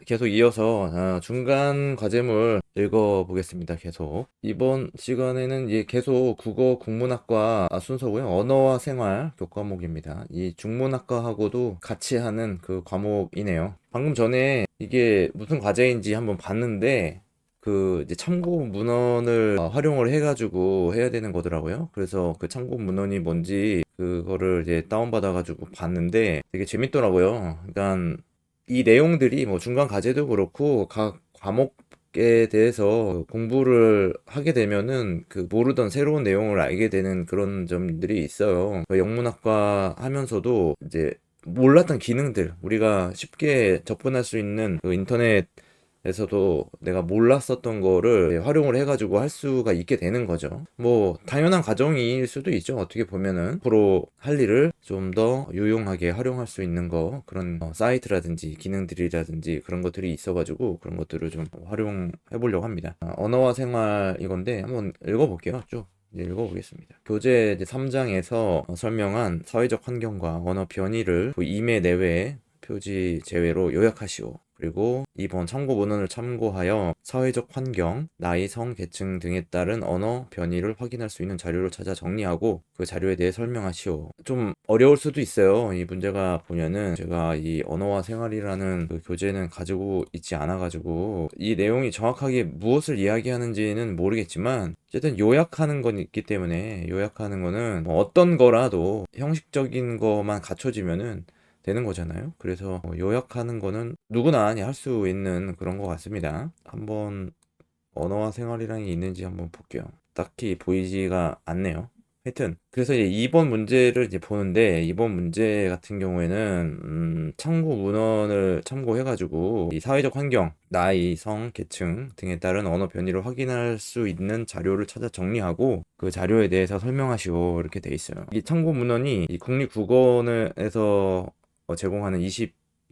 계속 이어서 중간 과제물 읽어보겠습니다. 계속. 이번 시간에는 계속 국어 국문학과 순서고요. 언어와 생활 교과목입니다. 이 중문학과하고도 같이 하는 그 과목이네요. 방금 전에 이게 무슨 과제인지 한번 봤는데 그 이제 참고 문헌을 활용을 해가지고 해야 되는 거더라고요. 그래서 그 참고 문헌이 뭔지 그거를 이제 다운받아가지고 봤는데 되게 재밌더라고요. 그러니까 이 내용들이 뭐 중간 과제도 그렇고 각 과목에 대해서 공부를 하게 되면은 그 모르던 새로운 내용을 알게 되는 그런 점들이 있어요. 그 영문학과 하면서도 이제 몰랐던 기능들, 우리가 쉽게 접근할 수 있는 그 인터넷 에서도 내가 몰랐었던 거를 활용을 해가지고 할 수가 있게 되는 거죠. 뭐 당연한 과정일 수도 있죠. 어떻게 보면은 앞으로 할 일을 좀 더 유용하게 활용할 수 있는 거, 그런 사이트라든지 기능들이라든지 그런 것들이 있어가지고 그런 것들을 좀 활용해 보려고 합니다. 언어와 생활 이건데 한번 읽어볼게요. 쭉 이제 읽어보겠습니다. 교재 이제 3장에서 설명한 사회적 환경과 언어 변이를 그 임의 내외 표지 제외로 요약하시오. 그리고 2번 참고 문헌을 참고하여 사회적 환경, 나이, 성, 계층 등에 따른 언어 변이를 확인할 수 있는 자료를 찾아 정리하고 그 자료에 대해 설명하시오. 좀 어려울 수도 있어요. 이 문제가 보면은 제가 이 언어와 생활이라는 그 교재는 가지고 있지 않아가지고 이 내용이 정확하게 무엇을 이야기하는지는 모르겠지만 어쨌든 요약하는 건 있기 때문에 요약하는 거는 뭐 어떤 거라도 형식적인 것만 갖춰지면은 되는 거잖아요. 그래서 요약하는 거는 누구나 할 수 있는 그런 것 같습니다. 한번 언어와 생활이랑이 있는지 한번 볼게요. 딱히 보이지가 않네요. 하여튼 그래서 이제 2번 문제를 이제 보는데, 2번 문제 같은 경우에는 참고 문헌을 참고해가지고 이 사회적 환경, 나이, 성, 계층 등에 따른 언어 변이를 확인할 수 있는 자료를 찾아 정리하고 그 자료에 대해서 설명하시오, 이렇게 돼 있어요. 이 참고 문헌이 이 국립국어원에서 제공하는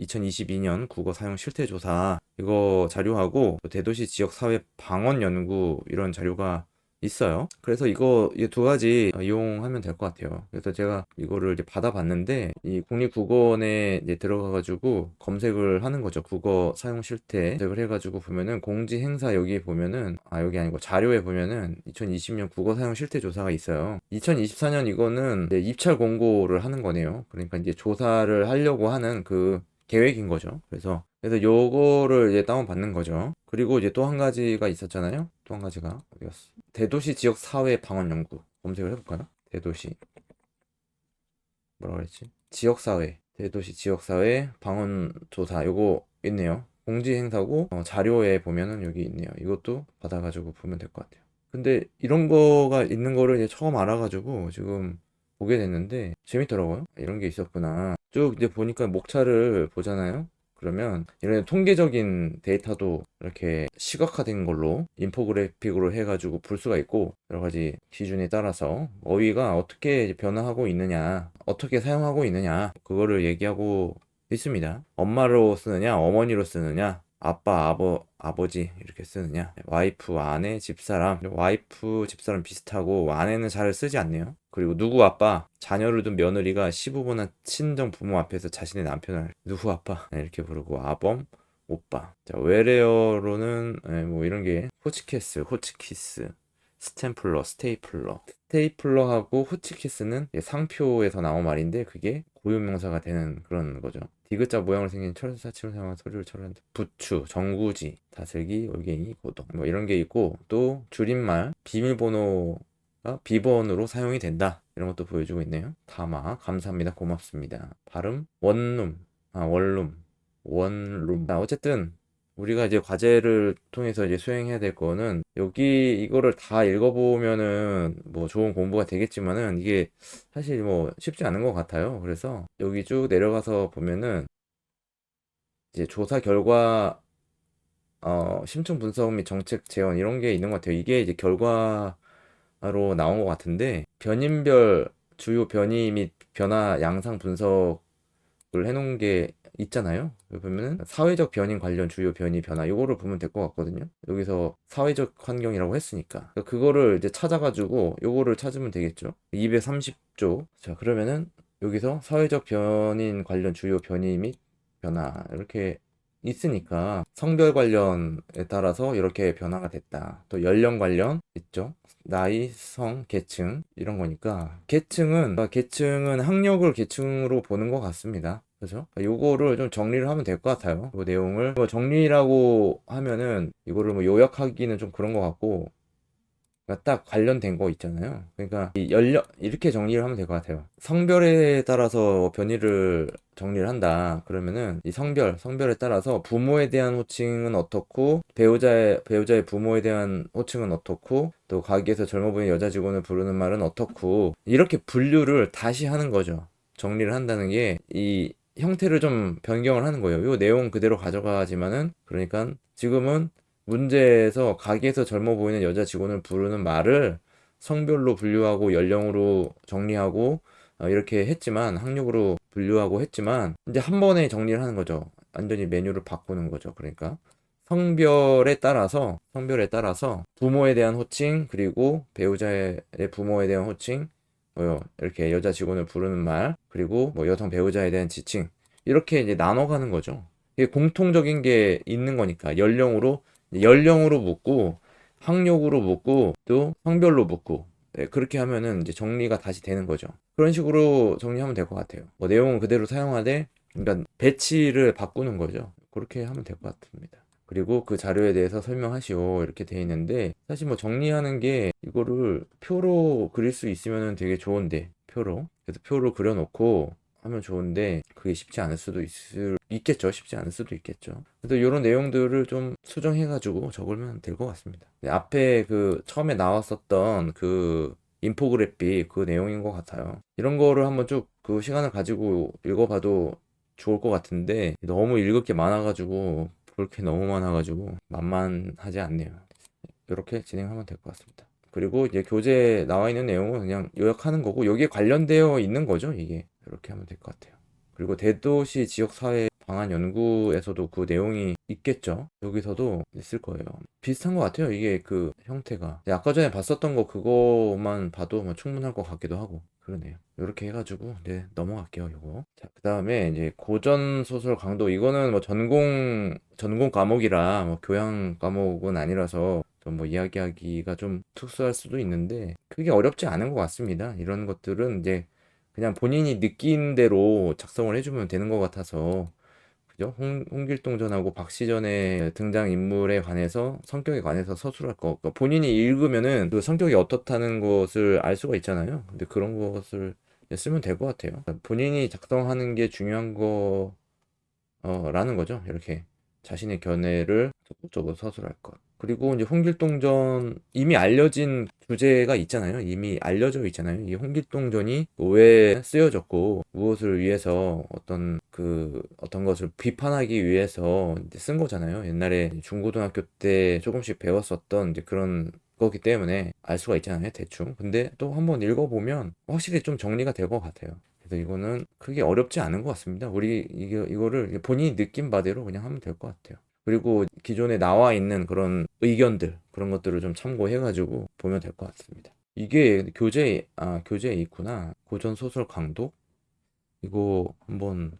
2022년 국어 사용 실태 조사 이거 자료하고 대도시 지역 사회 방언 연구 이런 자료가 있어요. 그래서 이 두 가지 이용하면 될 것 같아요. 그래서 제가 이거를 이제 받아봤는데 이 국립국어원에 이제 들어가가지고 검색을 하는 거죠. 국어 사용 실태 검색을 해가지고 보면은 공지 행사 여기 보면은 여기 아니고 자료에 보면은 2020년 국어 사용 실태 조사가 있어요. 2024년 이거는 이제 입찰 공고를 하는 거네요. 그러니까 이제 조사를 하려고 하는 그 계획인 거죠. 그래서 요거를 이제 다운받는 거죠. 그리고 이제 또 한 가지가 있었잖아요. 또 한 가지가 어디였어? 대도시 지역 사회 방언 연구 검색을 해볼까요? 대도시 뭐라 그랬지? 지역 사회, 대도시 지역 사회 방언 조사 요거 있네요. 공지 행사고 자료에 보면은 여기 있네요. 이것도 받아가지고 보면 될 것 같아요. 근데 이런 거가 있는 거를 이제 처음 알아가지고 지금 보게 됐는데 재밌더라고요. 이런 게 있었구나. 쭉 이제 보니까 목차를 보잖아요. 그러면 이런 통계적인 데이터도 이렇게 시각화된 걸로 인포그래픽으로 해가지고 볼 수가 있고, 여러 가지 기준에 따라서 어휘가 어떻게 변화하고 있느냐, 어떻게 사용하고 있느냐, 그거를 얘기하고 있습니다. 엄마로 쓰느냐, 어머니로 쓰느냐, 아빠, 아버지 이렇게 쓰느냐, 와이프, 아내, 집사람. 와이프, 집사람 비슷하고 아내는 잘 쓰지 않네요. 그리고 누구 아빠, 자녀를 둔 며느리가 시부모나 친정 부모 앞에서 자신의 남편을 누구 아빠 이렇게 부르고, 아범, 오빠. 자, 외래어로는 뭐 이런 게 호치키스, 호치키스, 스탬플러, 스테이플러. 스테이플러하고 호치키스는 상표에서 나온 말인데 그게 고유명사가 되는 그런 거죠. 디귿자 모양으로 생긴 철사치로 사용한 소리를 처리한다. 부추, 정구지, 다슬기, 올갱이, 고동 뭐 이런 게 있고, 또 줄임말, 비밀번호가 비번으로 사용이 된다. 이런 것도 보여주고 있네요. 다마, 감사합니다, 고맙습니다. 발음, 원룸, 원룸, 원룸. 어쨌든 우리가 이제 과제를 통해서 이제 수행해야 될 거는, 여기 이거를 다 읽어보면은 뭐 좋은 공부가 되겠지만은 이게 사실 뭐 쉽지 않은 것 같아요. 그래서 여기 쭉 내려가서 보면은 이제 조사 결과, 심층 분석 및 정책 제언 이런 게 있는 것 같아요. 이게 이제 결과로 나온 것 같은데, 변인별 주요 변이 및 변화 양상 분석을 해놓은 게 있잖아요. 여기 보면은 사회적 변인 관련 주요 변이 변화 요거를 보면 될 것 같거든요. 여기서 사회적 환경이라고 했으니까 그거를 이제 찾아가지고 요거를 찾으면 되겠죠. 230조. 자, 그러면은 여기서 사회적 변인 관련 주요 변이 및 변화 이렇게 있으니까 성별 관련에 따라서 이렇게 변화가 됐다. 또 연령 관련 있죠. 나이, 성, 계층 이런 거니까 계층은 학력을 계층으로 보는 것 같습니다. 그죠? 요거를 좀 정리를 하면 될 것 같아요. 그 내용을 뭐 정리라고 하면은 이거를 뭐 요약하기는 좀 그런 것 같고 그러니까 딱 관련된 거 있잖아요. 그러니까 이 연령 이렇게 정리를 하면 될 것 같아요. 성별에 따라서 변이를 정리를 한다. 그러면은 이 성별에 따라서 부모에 대한 호칭은 어떻고 배우자의 부모에 대한 호칭은 어떻고 또 가게에서 젊어 보이는 여자 직원을 부르는 말은 어떻고 이렇게 분류를 다시 하는 거죠. 정리를 한다는 게 이 형태를 좀 변경을 하는 거예요. 이 내용 그대로 가져가지만은 그러니까 지금은 문제에서 가게에서 젊어 보이는 여자 직원을 부르는 말을 성별로 분류하고 연령으로 정리하고 이렇게 했지만 학력으로 분류하고 했지만 이제 한 번에 정리를 하는 거죠. 완전히 메뉴를 바꾸는 거죠. 그러니까 성별에 따라서 부모에 대한 호칭 그리고 배우자의 부모에 대한 호칭 뭐 이렇게 여자 직원을 부르는 말 그리고 뭐 여성 배우자에 대한 지칭 이렇게 이제 나눠가는 거죠. 이게 공통적인 게 있는 거니까 연령으로 묻고 학력으로 묻고 또 성별로 묻고 네, 그렇게 하면은 이제 정리가 다시 되는 거죠. 그런 식으로 정리하면 될 것 같아요. 뭐 내용은 그대로 사용하되 그러니까 배치를 바꾸는 거죠. 그렇게 하면 될 것 같습니다. 그리고 그 자료에 대해서 설명하시오 이렇게 돼 있는데 사실 뭐 정리하는 게 이거를 표로 그릴 수 있으면 되게 좋은데 그래서 표로 그려놓고 하면 좋은데 그게 쉽지 않을 수도 있겠죠. 쉽지 않을 수도 있겠죠. 그래서 이런 내용들을 좀 수정해가지고 적으면 될 것 같습니다. 네, 앞에 그 처음에 나왔었던 그 인포그래픽 그 내용인 것 같아요. 이런 거를 한번 쭉 그 시간을 가지고 읽어봐도 좋을 것 같은데 너무 읽을 게 많아가지고 볼 게 너무 많아가지고 만만하지 않네요. 이렇게 진행하면 될 것 같습니다. 그리고 이제 교재에 나와 있는 내용은 그냥 요약하는 거고 여기에 관련되어 있는 거죠, 이게. 이렇게 하면 될 것 같아요. 그리고 대도시 지역사회 방안 연구에서도 그 내용이 있겠죠. 여기서도 있을 거예요. 비슷한 것 같아요. 이게 그 형태가. 아까 전에 봤었던 거 그거만 봐도 뭐 충분할 것 같기도 하고 그러네요. 이렇게 해가지고 이제 넘어갈게요. 요거. 자, 그 다음에 이제 고전 소설 강도 이거는 뭐 전공 과목이라 뭐 교양 과목은 아니라서 좀 뭐 이야기하기가 좀 특수할 수도 있는데 크게 어렵지 않은 것 같습니다. 이런 것들은 이제 그냥 본인이 느낀 대로 작성을 해주면 되는 것 같아서 그죠? 홍길동전하고 박시전의 등장인물에 관해서 성격에 관해서 서술할 거 그러니까 본인이 읽으면은 그 성격이 어떻다는 것을 알 수가 있잖아요. 근데 그런 것을 쓰면 될 것 같아요. 그러니까 본인이 작성하는 게 중요한 거라는 거죠. 이렇게 자신의 견해를 적극적으로 서술할 것. 그리고 이제 홍길동전 이미 알려진 주제가 있잖아요. 이미 알려져 있잖아요. 이 홍길동전이 왜 쓰여졌고 무엇을 위해서 어떤 것을 비판하기 위해서 이제 쓴 거잖아요. 옛날에 중고등학교 때 조금씩 배웠었던 이제 그런 거기 때문에 알 수가 있잖아요. 대충. 근데 또 한번 읽어보면 확실히 좀 정리가 될 것 같아요. 그래서 이거는 크게 어렵지 않은 것 같습니다. 이거를 본인이 느낀 바대로 그냥 하면 될 것 같아요. 그리고 기존에 나와 있는 그런 의견들, 그런 것들을 좀 참고해가지고 보면 될 것 같습니다. 이게 교재에 있구나. 고전 소설 강도? 이거 한번,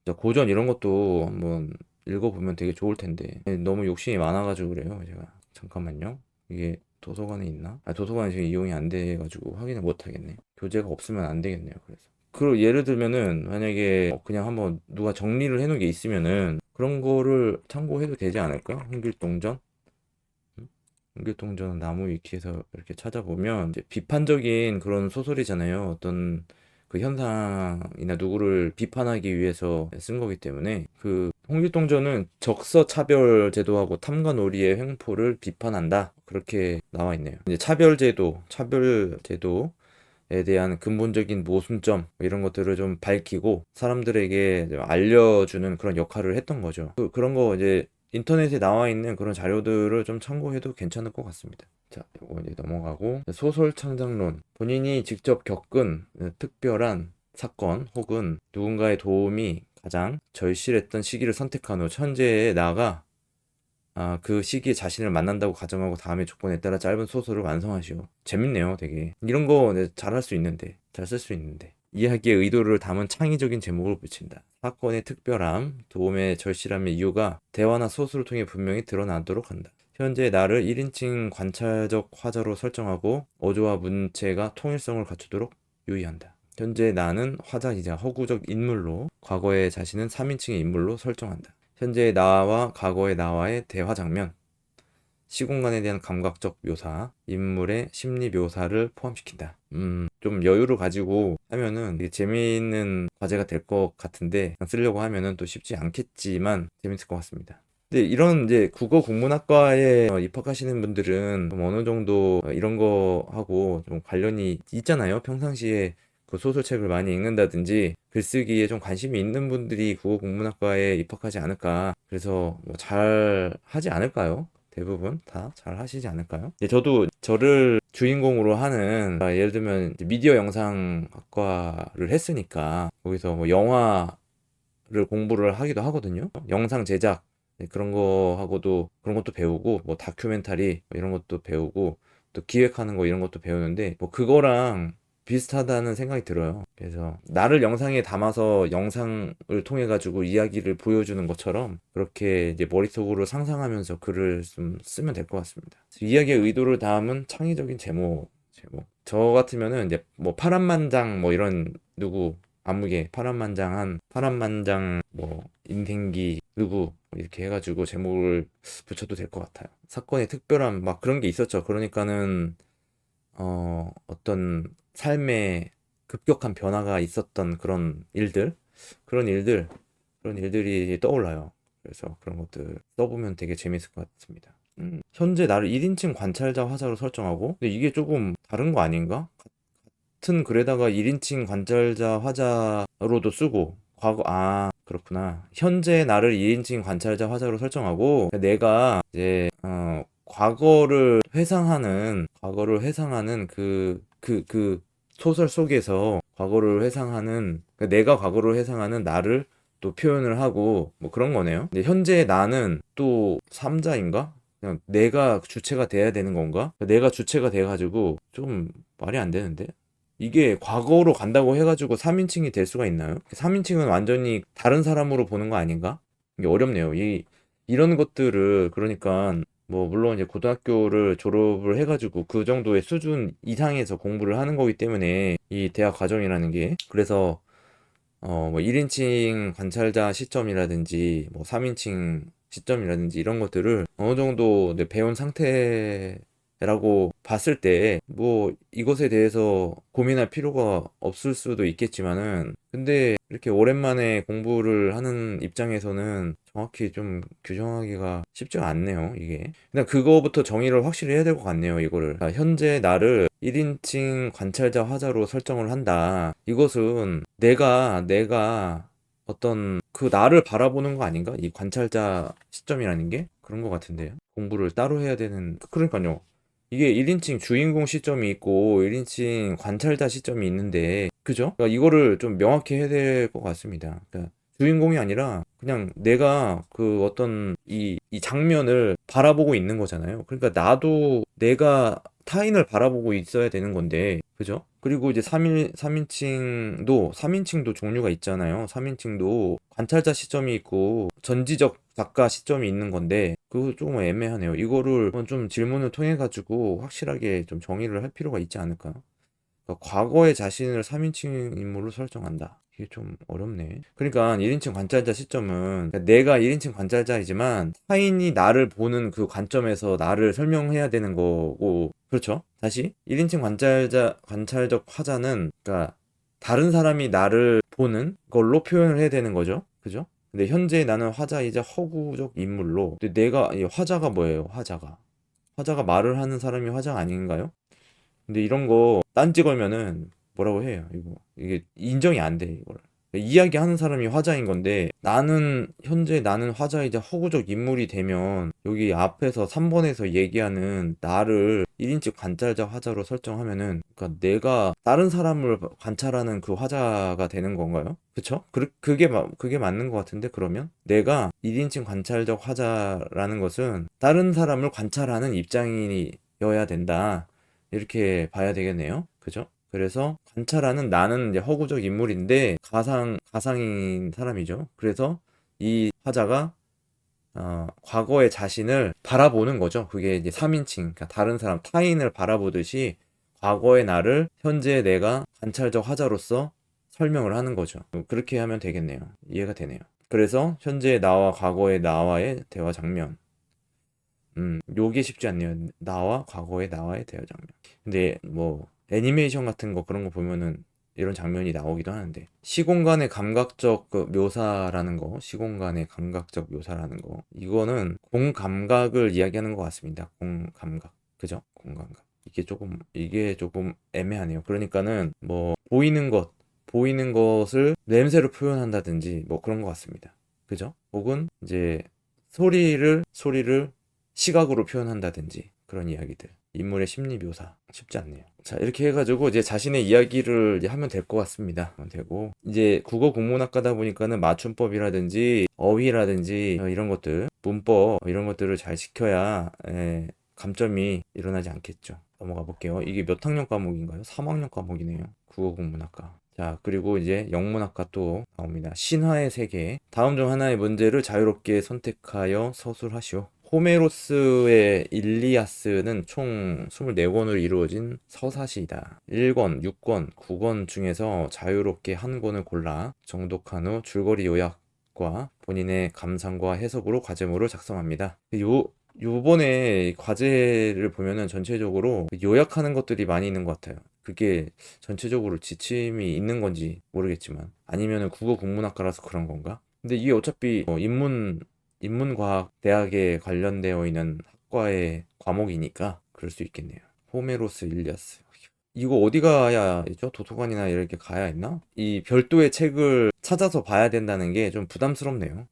진짜 고전 이런 것도 한번 읽어보면 되게 좋을 텐데. 너무 욕심이 많아가지고 그래요, 제가. 잠깐만요. 이게 도서관에 있나? 도서관에 지금 이용이 안 돼가지고 확인을 못 하겠네. 교재가 없으면 안 되겠네요, 그래서. 그리고 예를 들면은 만약에 그냥 한번 누가 정리를 해놓은 게 있으면은 그런 거를 참고해도 되지 않을까? 홍길동전? 음? 홍길동전은 나무 위키에서 이렇게 찾아보면 이제 비판적인 그런 소설이잖아요. 어떤 그 현상이나 누구를 비판하기 위해서 쓴 거기 때문에 그 홍길동전은 적서 차별 제도하고 탐관 오리의 횡포를 비판한다. 그렇게 나와 있네요. 이제 차별 제도 에 대한 근본적인 모순점 이런 것들을 좀 밝히고 사람들에게 좀 알려주는 그런 역할을 했던 거죠. 그런 거 이제 인터넷에 나와 있는 그런 자료들을 좀 참고해도 괜찮을 것 같습니다. 자, 이거 이제 넘어가고 소설 창작론 본인이 직접 겪은 특별한 사건 혹은 누군가의 도움이 가장 절실했던 시기를 선택한 후 현재에 나아가 그 시기에 자신을 만난다고 가정하고 다음의 조건에 따라 짧은 소설을 완성하시오. 재밌네요, 되게. 이런 거 네, 잘할 수 있는데, 잘 쓸 수 있는데. 이야기의 의도를 담은 창의적인 제목을 붙인다. 사건의 특별함, 도움의 절실함의 이유가 대화나 소설을 통해 분명히 드러나도록 한다. 현재 나를 1인칭 관찰적 화자로 설정하고 어조와 문체가 통일성을 갖추도록 유의한다. 현재 나는 화자이자 허구적 인물로, 과거의 자신은 3인칭의 인물로 설정한다. 현재의 나와 과거의 나와의 대화 장면, 시공간에 대한 감각적 묘사, 인물의 심리 묘사를 포함시킨다. 좀 여유를 가지고 하면은 되게 재미있는 과제가 될 것 같은데, 쓰려고 하면은 또 쉽지 않겠지만 재밌을 것 같습니다. 근데 이런 이제 국어 국문학과에 입학하시는 분들은 좀 어느 정도 이런 거 하고 좀 관련이 있잖아요. 평상시에 그 소설책을 많이 읽는다든지 글쓰기에 좀 관심이 있는 분들이 국어 국문학과에 입학하지 않을까. 그래서 뭐 잘 하지 않을까요? 대부분 다 잘 하시지 않을까요? 저도 저를 주인공으로 하는, 예를 들면 이제 미디어 영상학과를 했으니까 거기서 뭐 영화를 공부를 하기도 하거든요. 영상 제작, 그런 거 하고도 그런 것도 배우고, 뭐 다큐멘터리 이런 것도 배우고, 또 기획하는 거 이런 것도 배우는데 뭐 그거랑 비슷하다는 생각이 들어요. 그래서 나를 영상에 담아서 영상을 통해 가지고 이야기를 보여주는 것처럼 그렇게 이제 머릿속으로 상상하면서 글을 좀 쓰면 될 것 같습니다. 이야기의 의도를 담은 창의적인 제목. 저 같으면은 이제 뭐 파란만장 뭐 이런, 누구 아무개 파란만장 뭐 인생기 누구 이렇게 해가지고 제목을 붙여도 될 것 같아요. 사건의 특별함 막 그런 게 있었죠. 그러니까는 어떤 삶에 급격한 변화가 있었던 그런 일들, 그런 일들이 떠올라요. 그래서 그런 것들 써보면 되게 재밌을 것 같습니다. 현재 나를 1인칭 관찰자 화자로 설정하고, 근데 이게 조금 다른 거 아닌가? 같은 글에다가 1인칭 관찰자 화자로도 쓰고, 그렇구나. 현재 나를 2인칭 관찰자 화자로 설정하고, 내가 이제, 과거를 회상하는 그 소설 속에서 그러니까 내가 과거를 회상하는 나를 또 표현을 하고, 뭐 그런 거네요. 근데 현재 나는 또 3자인가? 그냥 내가 주체가 돼야 되는 건가? 내가 주체가 돼가지고 좀 말이 안 되는데? 이게 과거로 간다고 해가지고 3인칭이 될 수가 있나요? 3인칭은 완전히 다른 사람으로 보는 거 아닌가? 이게 어렵네요. 이런 것들을, 그러니까, 뭐, 물론 이제 고등학교를 졸업을 해가지고 그 정도의 수준 이상에서 공부를 하는 거기 때문에 이 대학 과정이라는 게. 그래서, 뭐 1인칭 관찰자 시점이라든지, 뭐 3인칭 시점이라든지 이런 것들을 어느 정도 배운 상태라고 봤을 때, 뭐 이것에 대해서 고민할 필요가 없을 수도 있겠지만은, 근데 이렇게 오랜만에 공부를 하는 입장에서는 정확히 좀 규정하기가 쉽지가 않네요, 이게. 일단 그거부터 정의를 확실히 해야 될 것 같네요, 이거를. 현재 나를 1인칭 관찰자 화자로 설정을 한다. 이것은 내가 어떤 그 나를 바라보는 거 아닌가? 이 관찰자 시점이라는 게? 그런 것 같은데요. 공부를 따로 해야 되는, 그러니까요. 이게 1인칭 주인공 시점이 있고 1인칭 관찰자 시점이 있는데, 그죠? 그러니까 이거를 좀 명확히 해야 될 것 같습니다. 그러니까 주인공이 아니라 그냥 내가 그 어떤 이 장면을 바라보고 있는 거잖아요. 그러니까 나도 내가 타인을 바라보고 있어야 되는 건데, 그죠? 그리고 이제 3인칭도 종류가 있잖아요. 3인칭도 관찰자 시점이 있고 전지적 작가 시점이 있는 건데, 그거 조금 애매하네요. 이거를 좀 질문을 통해 가지고 확실하게 좀 정의를 할 필요가 있지 않을까? 그러니까 과거의 자신을 3인칭 인물로 설정한다. 이게 좀 어렵네. 그러니까 1인칭 관찰자 시점은, 그러니까 내가 1인칭 관찰자이지만 타인이 나를 보는 그 관점에서 나를 설명해야 되는 거고, 그렇죠? 다시 1인칭 관찰적 화자는, 그러니까 다른 사람이 나를 보는 걸로 표현을 해야 되는 거죠. 그죠? 근데 현재 나는 화자이자 허구적 인물로. 근데 이 화자가 뭐예요? 화자가 말을 하는 사람이 화자가 아닌가요? 근데 이런 거 딴지 걸면은 뭐라고 해요, 이거. 이게 인정이 안 돼, 이거를. 이야기하는 사람이 화자인 건데, 현재 나는 화자이자 허구적 인물이 되면, 여기 앞에서 3번에서 얘기하는 나를 1인칭 관찰자 화자로 설정하면은, 그러니까 내가 다른 사람을 관찰하는 그 화자가 되는 건가요? 그쵸? 그게 맞는 것 같은데, 그러면? 내가 1인칭 관찰적 화자라는 것은 다른 사람을 관찰하는 입장이어야 된다. 이렇게 봐야 되겠네요. 그죠? 그래서 관찰하는 나는 이제 허구적 인물인데 가상인 사람이죠. 그래서 이 화자가 과거의 자신을 바라보는 거죠. 그게 이제 3인칭, 그러니까 다른 사람, 타인을 바라보듯이 과거의 나를 현재의 내가 관찰적 화자로서 설명을 하는 거죠. 그렇게 하면 되겠네요. 이해가 되네요. 그래서 현재의 나와 과거의 나와의 대화 장면. 요게 쉽지 않네요. 나와 과거의 나와의 대화 장면. 근데 뭐 애니메이션 같은 거 그런 거 보면은 이런 장면이 나오기도 하는데 시공간의 감각적 그 묘사라는 거, 시공간의 감각적 묘사라는 거, 이거는 공감각을 이야기하는 것 같습니다. 공감각, 그죠? 공감각. 이게 조금 애매하네요. 그러니까는 뭐 보이는 것을 냄새로 표현한다든지 뭐 그런 것 같습니다. 그죠? 혹은 이제 소리를 시각으로 표현한다든지 그런 이야기들. 인물의 심리 묘사 쉽지 않네요. 자, 이렇게 해가지고 이제 자신의 이야기를 이제 하면 될 것 같습니다. 되고 이제 국어 국문학과다 보니까는 맞춤법이라든지 어휘라든지 이런 것들, 문법 이런 것들을 잘 지켜야 감점이 일어나지 않겠죠. 넘어가 볼게요. 이게 몇 학년 과목인가요? 3학년 과목이네요. 국어 국문학과. 자, 그리고 이제 영문학과 또 나옵니다. 신화의 세계. 다음 중 하나의 문제를 자유롭게 선택하여 서술하시오. 호메로스의 일리아스는 총 24권으로 이루어진 서사시이다. 1권, 6권, 9권 중에서 자유롭게 한 권을 골라 정독한 후 줄거리 요약과 본인의 감상과 해석으로 과제물을 작성합니다. 요번에 과제를 보면은 전체적으로 요약하는 것들이 많이 있는 것 같아요. 그게 전체적으로 지침이 있는 건지 모르겠지만 아니면은 국어 국문학과라서 그런 건가? 근데 이게 어차피 인문과학 대학에 관련되어 있는 학과의 과목이니까 그럴 수 있겠네요. 호메로스 일리아스. 이거 어디 가야 있죠? 도서관이나 이렇게 가야 했나? 이 별도의 책을 찾아서 봐야 된다는 게 좀 부담스럽네요.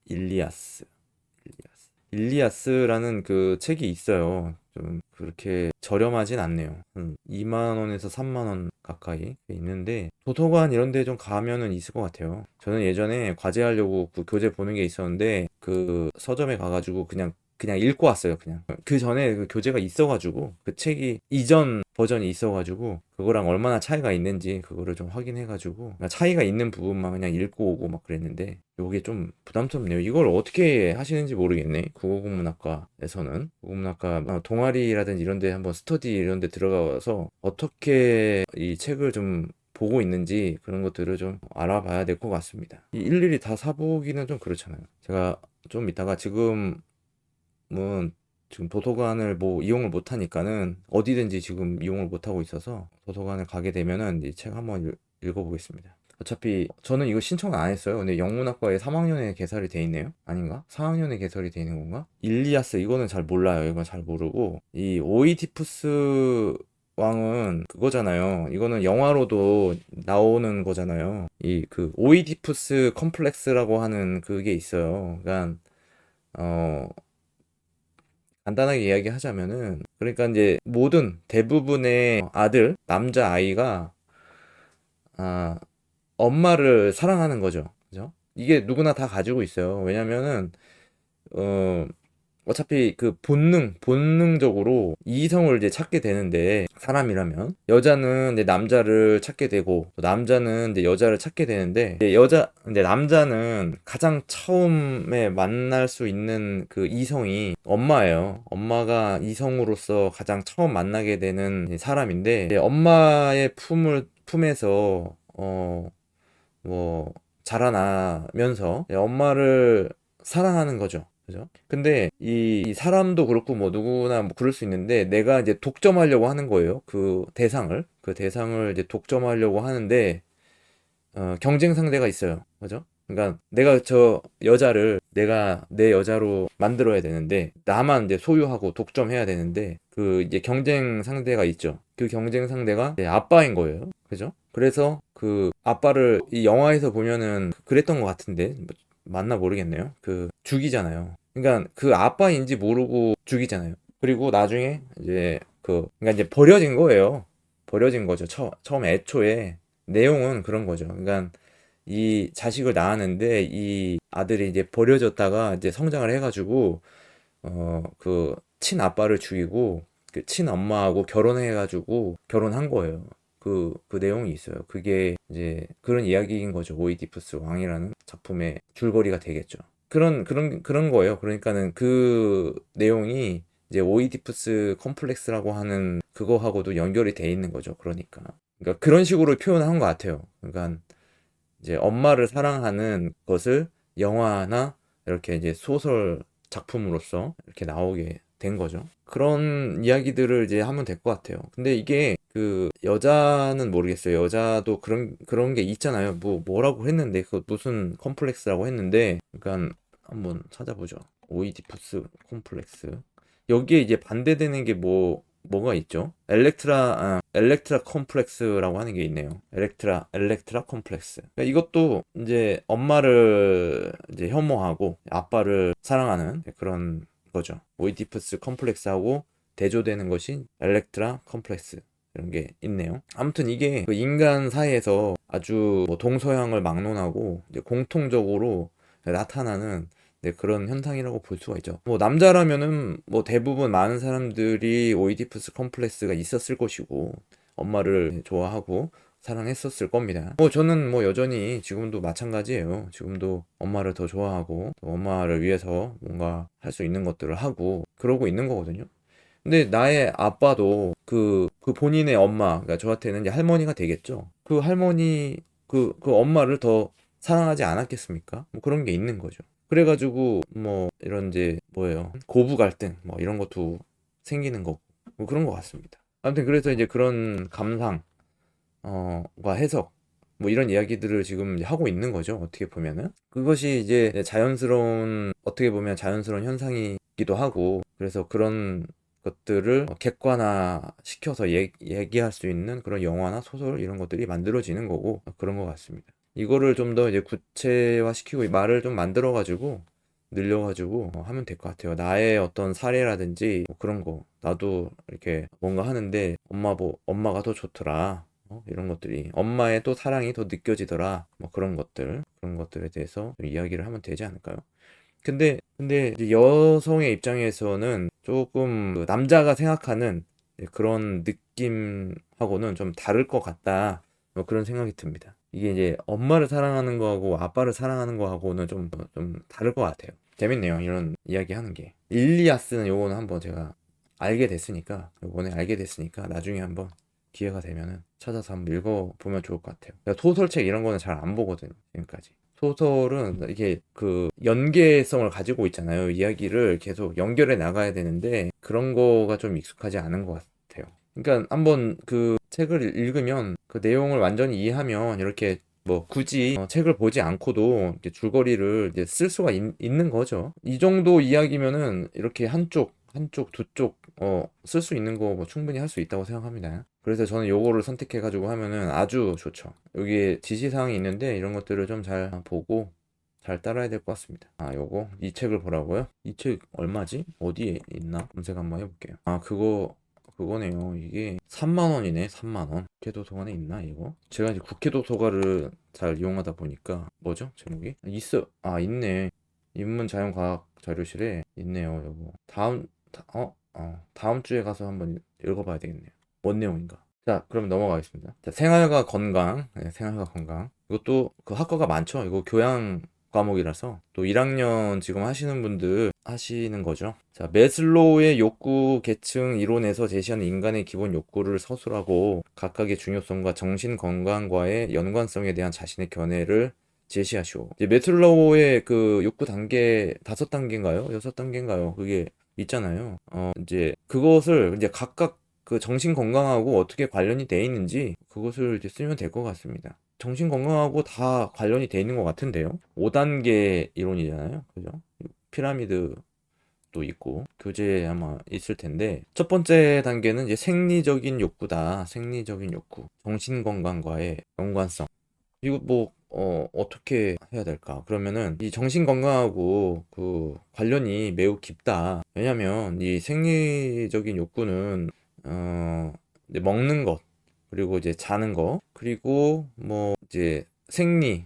일리아스라는 그 책이 있어요. 좀 그렇게 저렴하진 않네요. 2만 원에서 3만 원 가까이 있는데 도서관 이런 데 좀 가면은 있을 것 같아요. 저는 예전에 과제하려고 그 교재 보는 게 있었는데 그 서점에 가가지고 그냥 읽고 왔어요. 그냥 그 전에 그 교재가 있어가지고 그 책이 이전 버전이 있어가지고 그거랑 얼마나 차이가 있는지 그거를 좀 확인해가지고 그러니까 차이가 있는 부분만 그냥 읽고 오고 막 그랬는데 요게 좀 부담스럽네요. 이걸 어떻게 하시는지 모르겠네. 국어국문학과에서는 국어국문학과 동아리라든지 이런 데 한번 스터디 이런 데 들어가서 어떻게 이 책을 좀 보고 있는지 그런 것들을 좀 알아봐야 될 것 같습니다. 일일이 다 사보기는 좀 그렇잖아요. 제가 좀 이따가 지금 도서관을 뭐 이용을 못 하니까는 어디든지 지금 이용을 못 하고 있어서 도서관을 가게 되면은 이 책 한번 읽어보겠습니다. 어차피 저는 이거 신청을 안 했어요. 근데 영문학과에 3학년에 개설이 돼 있네요. 아닌가? 4학년에 개설이 돼 있는 건가? 일리아스 이거는 잘 몰라요. 이건 잘 모르고 이 오이디푸스 왕은 그거잖아요. 이거는 영화로도 나오는 거잖아요. 이 그 오이디푸스 컴플렉스라고 하는 그게 있어요. 그러니까 어 간단하게 이야기하자면은 그러니까 이제 모든 대부분의 아들 남자 아이가 아 엄마를 사랑하는 거죠. 그죠? 이게 누구나 다 가지고 있어요. 왜냐면은 어 어차피 그 본능적으로 이성을 이제 찾게 되는데, 사람이라면, 여자는 이제 남자를 찾게 되고, 또 남자는 이제 여자를 찾게 되는데, 이제 남자는 가장 처음에 만날 수 있는 그 이성이 엄마예요. 엄마가 이성으로서 가장 처음 만나게 되는 사람인데, 이제 엄마의 품에서, 뭐, 자라나면서, 엄마를 사랑하는 거죠. 그죠? 근데 이 사람도 그렇고 뭐 누구나 뭐 그럴 수 있는데 내가 이제 독점하려고 하는 거예요. 그 대상을 이제 독점하려고 하는데 경쟁 상대가 있어요. 그죠? 그러니까 내가 내 여자로 만들어야 되는데 나만 이제 소유하고 독점해야 되는데 그 이제 경쟁 상대가 있죠. 그 경쟁 상대가 이제 아빠인 거예요. 그죠? 그래서 그 아빠를 이 영화에서 보면은 그랬던 것 같은데 뭐 맞나 모르겠네요. 그 죽이잖아요. 그러니까 그 아빠인지 모르고 죽이잖아요. 그리고 나중에 이제 그러니까 이제 버려진 거예요. 버려진 거죠. 처음에 애초에 내용은 그런 거죠. 그러니까 이 자식을 낳았는데 이 아들이 이제 버려졌다가 이제 성장을 해가지고 그 친아빠를 죽이고 그 친엄마하고 결혼해가지고 결혼한 거예요. 그 내용이 있어요. 그게 이제 그런 이야기인 거죠. 오이디푸스 왕이라는 작품의 줄거리가 되겠죠. 그런 거예요. 그러니까는 그 내용이 이제 오이디푸스 컴플렉스라고 하는 그거하고도 연결이 돼 있는 거죠. 그러니까 그런 식으로 표현한 것 같아요. 그러니까 이제 엄마를 사랑하는 것을 영화나 이렇게 이제 소설 작품으로서 이렇게 나오게 된 거죠. 그런 이야기들을 이제 하면 될 것 같아요. 근데 이게 그 여자는 모르겠어요. 여자도 그런 게 있잖아요. 뭐라고 했는데 그 무슨 컴플렉스라고 했는데 그러니까 한번 찾아보죠. 오이디푸스 컴플렉스. 여기에 이제 반대되는 게 뭐가 있죠? 엘렉트라 컴플렉스라고 하는 게 있네요. 엘렉트라 컴플렉스. 그러니까 이것도 이제 엄마를 이제 혐오하고 아빠를 사랑하는 그런 거죠. 오이디푸스 컴플렉스하고 대조되는 것이 엘렉트라 컴플렉스. 이런 게 있네요. 아무튼 이게 그 인간 사이에서 아주 뭐 동서양을 막론하고 이제 공통적으로 나타나는 그런 현상이라고 볼 수가 있죠. 뭐 남자라면은 뭐 대부분 많은 사람들이 오이디푸스 컴플렉스가 있었을 것이고 엄마를 좋아하고 사랑했었을 겁니다. 뭐 저는 뭐 여전히 지금도 마찬가지예요. 지금도 엄마를 더 좋아하고 또 엄마를 위해서 뭔가 할 수 있는 것들을 하고 그러고 있는 거거든요. 근데 나의 아빠도 그 본인의 엄마, 그러니까 저한테는 이제 할머니가 되겠죠. 그 할머니, 그 엄마를 더 사랑하지 않았겠습니까? 뭐 그런 게 있는 거죠. 그래가지고 뭐 이런 이제 뭐예요? 고부 갈등 뭐 이런 것도 생기는 거고 뭐 그런 것 같습니다. 아무튼 그래서 이제 그런 감상, 과 해석 뭐 이런 이야기들을 지금 하고 있는 거죠. 어떻게 보면은 그것이 이제 어떻게 보면 자연스러운 현상이기도 하고 그래서 그런 것들을 객관화 시켜서 얘기할 수 있는 그런 영화나 소설 이런 것들이 만들어지는 거고 그런 것 같습니다. 이거를 좀 더 이제 구체화 시키고 말을 좀 만들어 가지고 늘려가지고 하면 될 것 같아요. 나의 어떤 사례라든지 뭐 그런 거 나도 이렇게 뭔가 하는데 엄마가 더 좋더라. 이런 것들이 엄마의 또 사랑이 더 느껴지더라. 뭐 그런 것들에 대해서 좀 이야기를 하면 되지 않을까요? 근데 이제 여성의 입장에서는 조금 그 남자가 생각하는 그런 느낌하고는 좀 다를 것 같다. 뭐 그런 생각이 듭니다. 이게 이제 엄마를 사랑하는 거하고 아빠를 사랑하는 거하고는 좀 다를 것 같아요. 재밌네요. 이런 이야기 하는 게. 일리아스는 요거는 한번 제가 요번에 알게 됐으니까 나중에 한번 기회가 되면은 찾아서 한번 읽어보면 좋을 것 같아요. 제가 소설책 이런 거는 잘 안 보거든요. 지금까지. 소설은 이게 그 연계성을 가지고 있잖아요. 이야기를 계속 연결해 나가야 되는데 그런 거가 좀 익숙하지 않은 것 같아요. 그러니까 한번 그 책을 읽으면 그 내용을 완전히 이해하면 이렇게 뭐 굳이 책을 보지 않고도 이렇게 줄거리를 이제 쓸 수가 있는 거죠. 이 정도 이야기면은 이렇게 두 쪽 쓸 수 있는 거 뭐 충분히 할 수 있다고 생각합니다. 그래서 저는 요거를 선택해 가지고 하면은 아주 좋죠. 여기에 지시사항이 있는데 이런 것들을 좀 잘 보고 잘 따라야 될 것 같습니다. 요거 이 책을 보라고요? 이 책 얼마지? 어디에 있나? 검색 한번 해볼게요. 그거네요. 이게 3만 원이네. 3만 원. 국회 도서관에 있나 이거? 제가 이제 국회 도서관을 잘 이용하다 보니까 뭐죠? 제목이? 있네. 인문자연과학 자료실에 있네요. 요거. 다음 주에 가서 한번 읽어봐야 되겠네요. 뭔 내용인가? 자, 그럼 넘어가겠습니다. 자, 생활과 건강. 네, 생활과 건강. 이것도 그 학과가 많죠. 이거 교양 과목이라서 또 1학년 지금 하시는 분들 하시는 거죠. 자, 매슬로우의 욕구 계층 이론에서 제시하는 인간의 기본 욕구를 서술하고 각각의 중요성과 정신 건강과의 연관성에 대한 자신의 견해를 제시하시오. 이제 매슬로우의 그 욕구 단계 5단계인가요? 6단계인가요? 그게 있잖아요. 이제 그것을 이제 각각 그 정신 건강하고 어떻게 관련이 돼 있는지 그것을 이제 쓰면 될 것 같습니다. 정신 건강하고 다 관련이 돼 있는 것 같은데요. 5단계 이론이잖아요. 그죠? 피라미드도 있고 교재에 아마 있을 텐데 첫 번째 단계는 이제 생리적인 욕구다. 생리적인 욕구. 정신 건강과의 연관성. 이거 뭐 어떻게 해야 될까? 그러면은 이 정신 건강하고 그 관련이 매우 깊다. 왜냐면 이 생리적인 욕구는 이제 먹는 것, 그리고 이제 자는 거, 그리고 뭐 이제 생리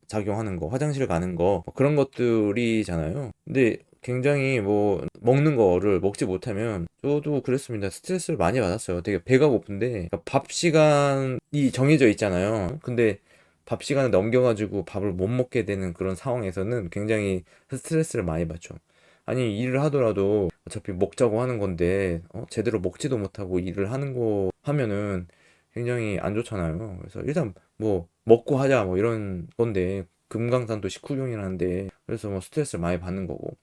작용하는 거, 화장실 가는 거, 뭐 그런 것들이잖아요. 근데 굉장히 뭐 먹는 거를 먹지 못하면 저도 그랬습니다. 스트레스를 많이 받았어요. 되게 배가 고픈데 그러니까 밥 시간이 정해져 있잖아요. 근데 밥 시간을 넘겨가지고 밥을 못 먹게 되는 그런 상황에서는 굉장히 스트레스를 많이 받죠. 아니 일을 하더라도 어차피 먹자고 하는 건데 제대로 먹지도 못하고 일을 하는 거 하면은 굉장히 안 좋잖아요. 그래서 일단 뭐 먹고 하자 뭐 이런 건데 금강산도 식후경이라는데 그래서 뭐 스트레스를 많이 받는 거고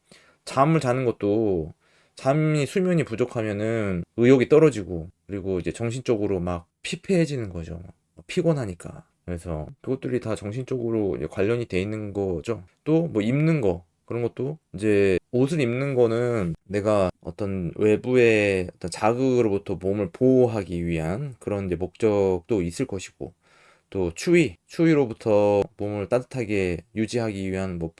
잠을 자는 것도 잠이 수면이 부족하면은 의욕이 떨어지고 그리고 이제 정신적으로 막 피폐해지는 거죠. 피곤하니까. 그래서 그것들이 다 정신적으로 이제 관련이 돼 있는 거죠. 또 뭐 입는 거 그런 것도 이제 옷을 입는 거는 내가 어떤 외부의 어떤 자극으로부터 몸을 보호하기 위한 그런 이제 목적도 있을 것이고 또 추위로부터 몸을 따뜻하게 유지하기 위한 뭐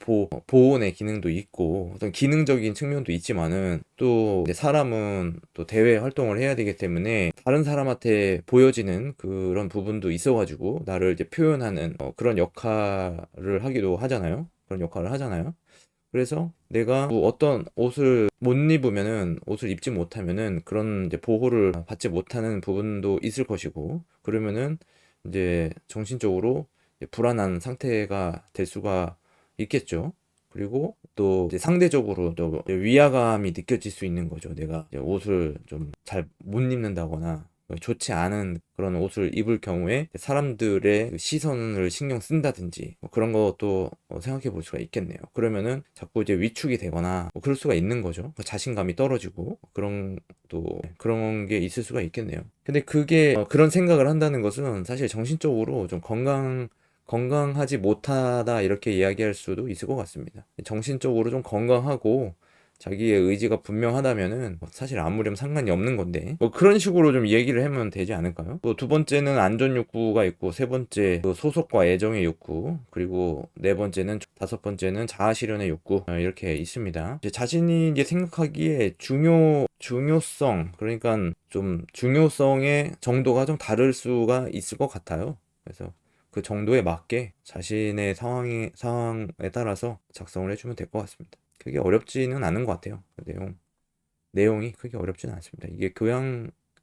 보온의 기능도 있고 어떤 기능적인 측면도 있지만은 또 이제 사람은 또 대외 활동을 해야 되기 때문에 다른 사람한테 보여지는 그런 부분도 있어가지고 나를 이제 표현하는 그런 역할을 하기도 하잖아요. 그런 역할을 하잖아요. 그래서 내가 뭐 어떤 옷을 못 입으면은 옷을 입지 못하면은 그런 이제 보호를 받지 못하는 부분도 있을 것이고 그러면은 이제 정신적으로 이제 불안한 상태가 될 수가 있겠죠. 그리고 또 이제 상대적으로 또 위화감이 느껴질 수 있는 거죠. 내가 이제 옷을 좀 잘 못 입는다거나 좋지 않은 그런 옷을 입을 경우에 사람들의 그 시선을 신경 쓴다든지 뭐 그런 것도 생각해 볼 수가 있겠네요. 그러면은 자꾸 이제 위축이 되거나 뭐 그럴 수가 있는 거죠. 자신감이 떨어지고 그런 또 그런 게 있을 수가 있겠네요. 근데 그게 그런 생각을 한다는 것은 사실 정신적으로 좀 건강하지 못하다 이렇게 이야기할 수도 있을 것 같습니다. 정신적으로 좀 건강하고 자기의 의지가 분명하다면은 뭐 사실 아무렴 상관이 없는 건데 뭐 그런 식으로 좀 얘기를 하면 되지 않을까요? 또 두 번째는 안전 욕구가 있고 세 번째 그 소속과 애정의 욕구 그리고 네 번째는 다섯 번째는 자아 실현의 욕구 이렇게 있습니다. 이제 자신이 이제 생각하기에 중요성 그러니까 좀 중요성의 정도가 좀 다를 수가 있을 것 같아요. 그래서 그 정도에 맞게 자신의 상황에 따라서 작성을 해주면 될 것 같습니다. 그게 어렵지는 않은 것 같아요. 그 내용이 크게 어렵지는 않습니다. 이게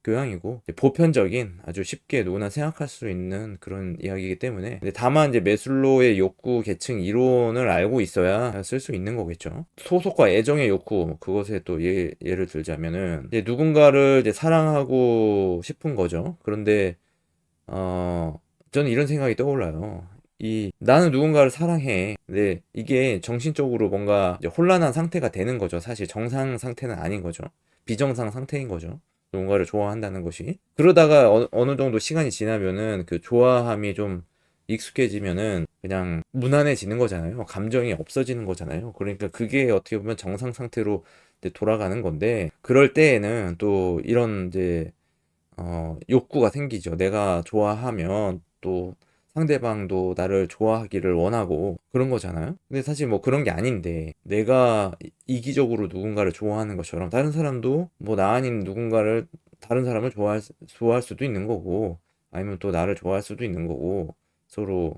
교양이고 보편적인 아주 쉽게 누구나 생각할 수 있는 그런 이야기이기 때문에 근데 다만 이제 메슬로의 욕구 계층 이론을 알고 있어야 쓸 수 있는 거겠죠. 소속과 애정의 욕구 그것에 또 예를 들자면은 이제 누군가를 이제 사랑하고 싶은 거죠. 그런데 어 저는 이런 생각이 떠올라요. 나는 누군가를 사랑해. 근데 이게 정신적으로 뭔가 이제 혼란한 상태가 되는 거죠. 사실 정상 상태는 아닌 거죠. 비정상 상태인 거죠. 누군가를 좋아한다는 것이. 그러다가 어느 정도 시간이 지나면은 그 좋아함이 좀 익숙해지면은 그냥 무난해지는 거잖아요. 감정이 없어지는 거잖아요. 그러니까 그게 어떻게 보면 정상 상태로 이제 돌아가는 건데, 그럴 때에는 또 이런 이제 욕구가 생기죠. 내가 좋아하면 또 상대방도 나를 좋아하기를 원하고 그런 거잖아요. 근데 사실 뭐 그런 게 아닌데 내가 이기적으로 누군가를 좋아하는 것처럼 다른 사람도 뭐 나 아닌 누군가를 다른 사람을 좋아할 수도 있는 거고 아니면 또 나를 좋아할 수도 있는 거고 서로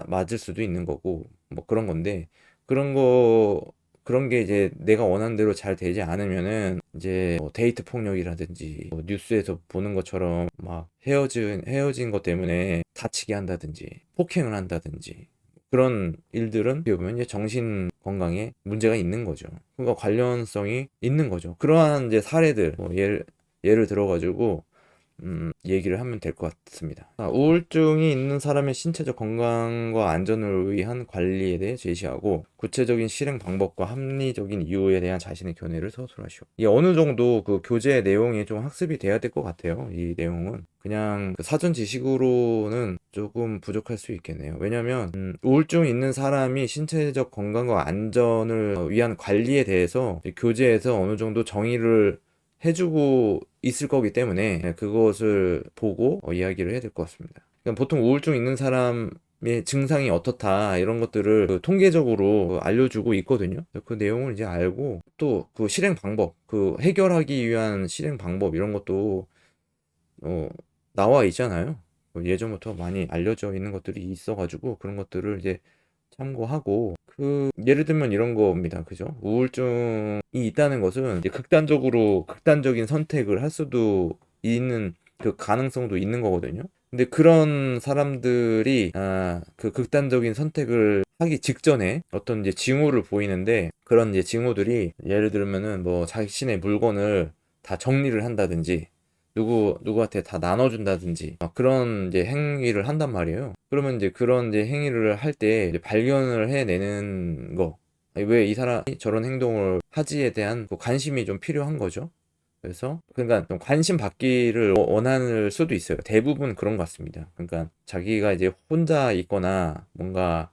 맞을 수도 있는 거고 뭐 그런 건데 그런 거 그런 게 이제 내가 원하는 대로 잘 되지 않으면은 이제 뭐 데이트 폭력이라든지 뭐 뉴스에서 보는 것처럼 막 헤어진 것 때문에 다치게 한다든지 폭행을 한다든지 그런 일들은 어떻게 보면 이제 정신 건강에 문제가 있는 거죠. 그러니까 관련성이 있는 거죠. 그러한 이제 사례들 뭐 예를 들어가지고 얘기를 하면 될 것 같습니다. 우울증이 있는 사람의 신체적 건강과 안전을 위한 관리에 대해 제시하고 구체적인 실행 방법과 합리적인 이유에 대한 자신의 견해를 서술하시오. 이 어느 정도 그 교재 내용이 좀 학습이 돼야 될 것 같아요. 이 내용은 그냥 그 사전 지식으로는 조금 부족할 수 있겠네요. 왜냐하면 우울증 있는 사람이 신체적 건강과 안전을 위한 관리에 대해서 교재에서 어느 정도 정의를 해주고 있을 거기 때문에 그것을 보고 이야기를 해야 될 것 같습니다. 그러니까 보통 우울증 있는 사람의 증상이 어떻다 이런 것들을 그 통계적으로 알려주고 있거든요. 그 내용을 이제 알고 또 그 실행 방법, 그 해결하기 위한 실행 방법 이런 것도 어, 나와 있잖아요. 예전부터 많이 알려져 있는 것들이 있어가지고 그런 것들을 이제 참고하고 예를 들면 이런 겁니다. 그죠? 우울증이 있다는 것은 이제 극단적인 선택을 할 수도 있는 그 가능성도 있는 거거든요. 근데 그런 사람들이 그 극단적인 선택을 하기 직전에 어떤 이제 징후를 보이는데, 그런 이제 징후들이 예를 들면은 뭐 자신의 물건을 다 정리를 한다든지 누구한테 다 나눠준다든지 그런 이제 행위를 한단 말이에요. 그러면 이제 그런 이제 행위를 할 때 발견을 해내는 거, 왜 이 사람이 저런 행동을 하지에 대한 그 관심이 좀 필요한 거죠. 그래서 그러니까 좀 관심 받기를 원할 수도 있어요. 대부분 그런 것 같습니다. 그러니까 자기가 이제 혼자 있거나 뭔가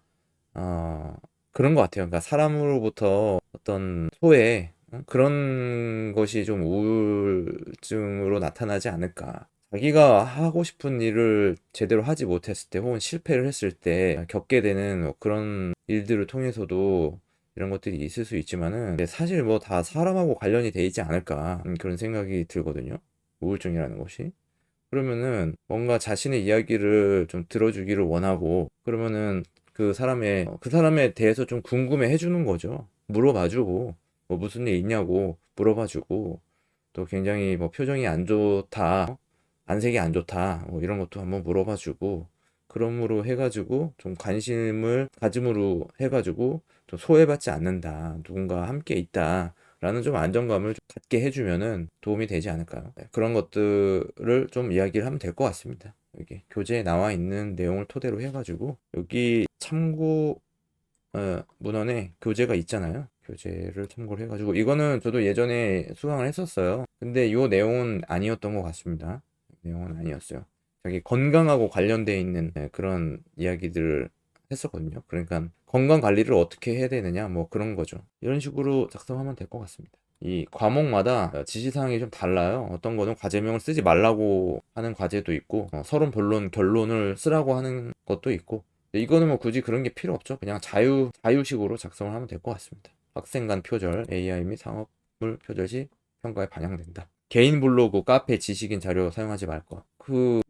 어, 그런 것 같아요. 그러니까 사람으로부터 어떤 소외, 그런 것이 좀 우울증으로 나타나지 않을까. 자기가 하고 싶은 일을 제대로 하지 못했을 때, 혹은 실패를 했을 때 겪게 되는 그런 일들을 통해서도 이런 것들이 있을 수 있지만은, 근데 사실 뭐 다 사람하고 관련이 돼 있지 않을까, 그런 생각이 들거든요. 우울증이라는 것이. 그러면은 뭔가 자신의 이야기를 좀 들어주기를 원하고, 그러면은 그 사람에 대해서 좀 궁금해 해주는 거죠. 물어봐주고, 뭐 무슨 일 있냐고 물어봐주고, 또 굉장히 뭐 표정이 안 좋다, 안색이 안 좋다, 뭐 이런 것도 한번 물어봐주고, 그러므로 해가지고 좀 관심을 가짐으로 해가지고 좀 소외받지 않는다, 누군가 함께 있다 라는 좀 안정감을 좀 갖게 해주면은 도움이 되지 않을까요? 네, 그런 것들을 좀 이야기를 하면 될 것 같습니다. 여기 교재에 나와 있는 내용을 토대로 해가지고, 여기 참고 문헌에 교재가 있잖아요. 교재를 참고를 해가지고, 이거는 저도 예전에 수강을 했었어요. 근데 이 내용은 아니었던 것 같습니다. 내용은 아니었어요. 자기 건강하고 관련돼 있는 그런 이야기들을 했었거든요. 그러니까 건강 관리를 어떻게 해야 되느냐, 뭐 그런 거죠. 이런 식으로 작성하면 될 것 같습니다. 이 과목마다 지시사항이 좀 달라요. 어떤 거는 과제명을 쓰지 말라고 하는 과제도 있고, 서론, 본론, 결론을 쓰라고 하는 것도 있고, 이거는 뭐 굳이 그런 게 필요 없죠. 그냥 자유식으로 작성을 하면 될 것 같습니다. 학생 간 표절, AI 및 상업물 표절 시 평가에 반영된다. 개인 블로그, 카페, 지식인 자료 사용하지 말 것.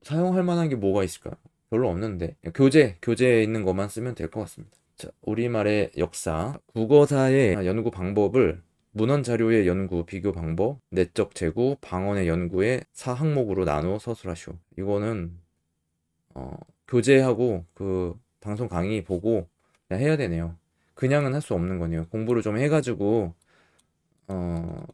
사용할 만한 게 뭐가 있을까요? 별로 없는데. 교재에 있는 것만 쓰면 될 것 같습니다. 자, 우리말의 역사, 국어사의 연구 방법을 문헌 자료의 연구, 비교 방법, 내적 재구, 방언의 연구의 4항목으로 나누어 서술하시오. 이거는 교재하고 그 방송 강의 보고 그냥 해야 되네요. 그냥은 할 수 없는 거네요. 공부를 좀 해가지고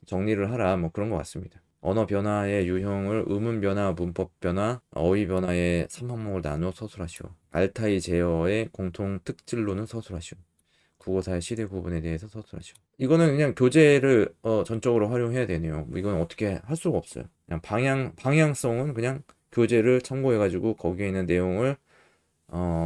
정리를 하라, 뭐 그런 것 같습니다. 언어 변화의 유형을 의문 변화, 문법 변화, 어휘 변화의 3항목을 나누어 서술하시오. 알타이 제어의 공통 특질로는 서술하시오. 국어사의 시대 구분에 대해서 서술하시오. 이거는 그냥 교재를 전적으로 활용해야 되네요. 이건 어떻게 할 수가 없어요. 그냥 방향성은 그냥 교재를 참고해가지고 거기에 있는 내용을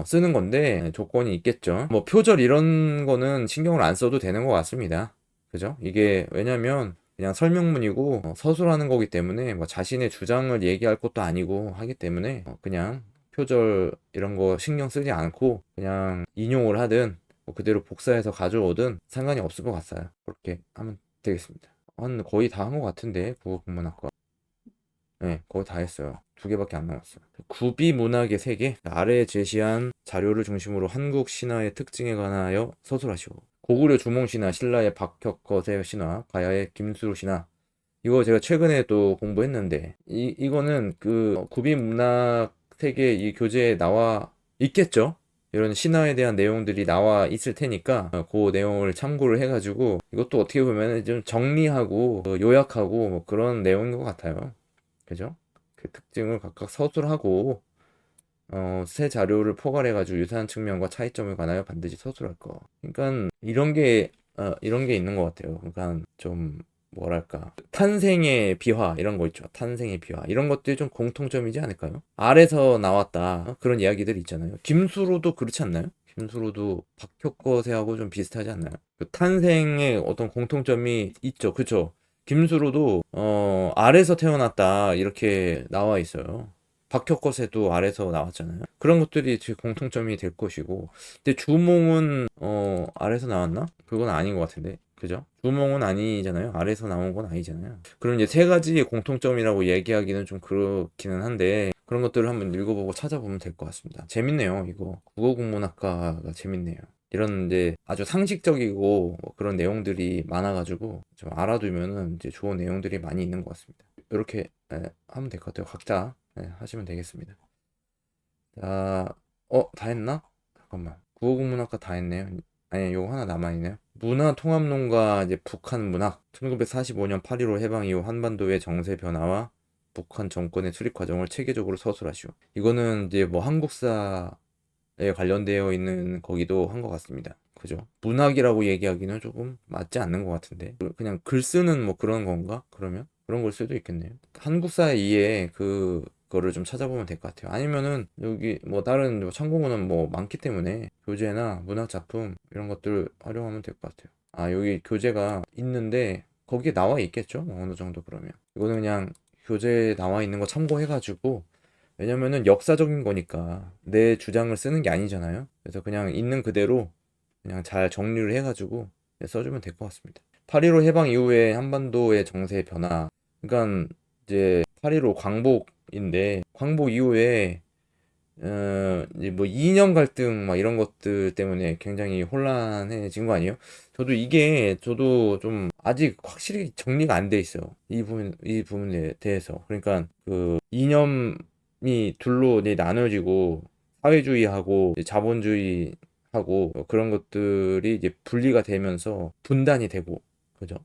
쓰는 건데, 조건이 있겠죠. 뭐 표절 이런 거는 신경을 안 써도 되는 것 같습니다. 그죠? 이게 왜냐면 그냥 설명문이고 서술하는 거기 때문에 뭐 자신의 주장을 얘기할 것도 아니고 하기 때문에 그냥 표절 이런 거 신경 쓰지 않고 그냥 인용을 하든 뭐 그대로 복사해서 가져오든 상관이 없을 것 같아요. 그렇게 하면 되겠습니다. 한 거의 다 한 것 같은데, 국어국문학과. 네, 거의 다 했어요. 2개밖에 안 남았어요. 구비 문학의 세계, 아래에 제시한 자료를 중심으로 한국 신화의 특징에 관하여 서술하시오. 고구려 주몽신화, 신라의 박혁거세 신화, 가야의 김수로 신화. 이거 제가 최근에 또 공부했는데, 이거는 그 구비 문학 세계 이 교재에 나와 있겠죠? 이런 신화에 대한 내용들이 나와 있을 테니까 그 내용을 참고를 해가지고 이것도 어떻게 보면 좀 정리하고 요약하고 뭐 그런 내용인 것 같아요. 그죠? 그 특징을 각각 서술하고 새 자료를 포괄해가지고 유사한 측면과 차이점에 관하여 반드시 서술할 거. 그러니까 이런 게 있는 것 같아요. 그러니까 좀 뭐랄까, 탄생의 비화 이런 거 있죠. 탄생의 비화 이런 것들이 좀 공통점이지 않을까요? 알에서 나왔다, 그런 이야기들 있잖아요. 김수로도 그렇지 않나요? 김수로도 박혁거세하고 좀 비슷하지 않나요? 그 탄생의 어떤 공통점이 있죠. 그쵸? 김수로도 알에서 태어났다 이렇게 나와 있어요. 박혁거세도 알에서 나왔잖아요. 그런 것들이 제 공통점이 될 것이고, 근데 주몽은 알에서 나왔나? 그건 아닌 것 같은데, 그죠? 주몽은 아니잖아요. 알에서 나온 건 아니잖아요. 그럼 이제 3가지의 공통점이라고 얘기하기는 좀 그렇기는 한데, 그런 것들을 한번 읽어보고 찾아보면 될 것 같습니다. 재밌네요, 이거. 국어국문학과가 재밌네요. 이런 이제 아주 상식적이고 뭐 그런 내용들이 많아가지고 좀 알아두면은 이제 좋은 내용들이 많이 있는 것 같습니다. 이렇게 하면 될 것 같아요. 각자 하시면 되겠습니다. 자, 다 했나? 잠깐만. 국어국문학과 다 했네요. 아니, 요거 하나 남아있네요. 문화통합론과 이제 북한 문학. 1945년 8.15 해방 이후 한반도의 정세 변화와 북한 정권의 수립 과정을 체계적으로 서술하시오. 이거는 이제 뭐 한국사에 관련되어 있는 거기도 한 것 같습니다. 그죠? 문학이라고 얘기하기는 조금 맞지 않는 것 같은데. 그냥 글 쓰는 뭐 그런 건가? 그러면? 그런 걸 수도 있겠네요. 한국사 이해 그거를 좀 찾아보면 될 것 같아요. 아니면은 여기 뭐 다른 뭐 참고문은 뭐 많기 때문에 교재나 문학 작품 이런 것들 활용하면 될 것 같아요. 아, 여기 교재가 있는데 거기에 나와 있겠죠? 뭐 어느 정도 그러면. 이거는 그냥 교재에 나와 있는 거 참고해가지고 왜냐면은 역사적인 거니까 내 주장을 쓰는 게 아니잖아요. 그래서 그냥 있는 그대로 그냥 잘 정리를 해가지고 써주면 될 것 같습니다. 8.15 해방 이후에 한반도의 정세 변화. 그러니까 이제 8.15 광복인데 광복 이후에 이제 뭐 이념 갈등 막 이런 것들 때문에 굉장히 혼란해진 거 아니에요? 저도 좀 아직 확실히 정리가 안 돼 있어요. 이 부분에 대해서. 그러니까 그 이념이 둘로 이제 나눠지고 사회주의하고 이제 자본주의하고 그런 것들이 이제 분리가 되면서 분단이 되고 그죠?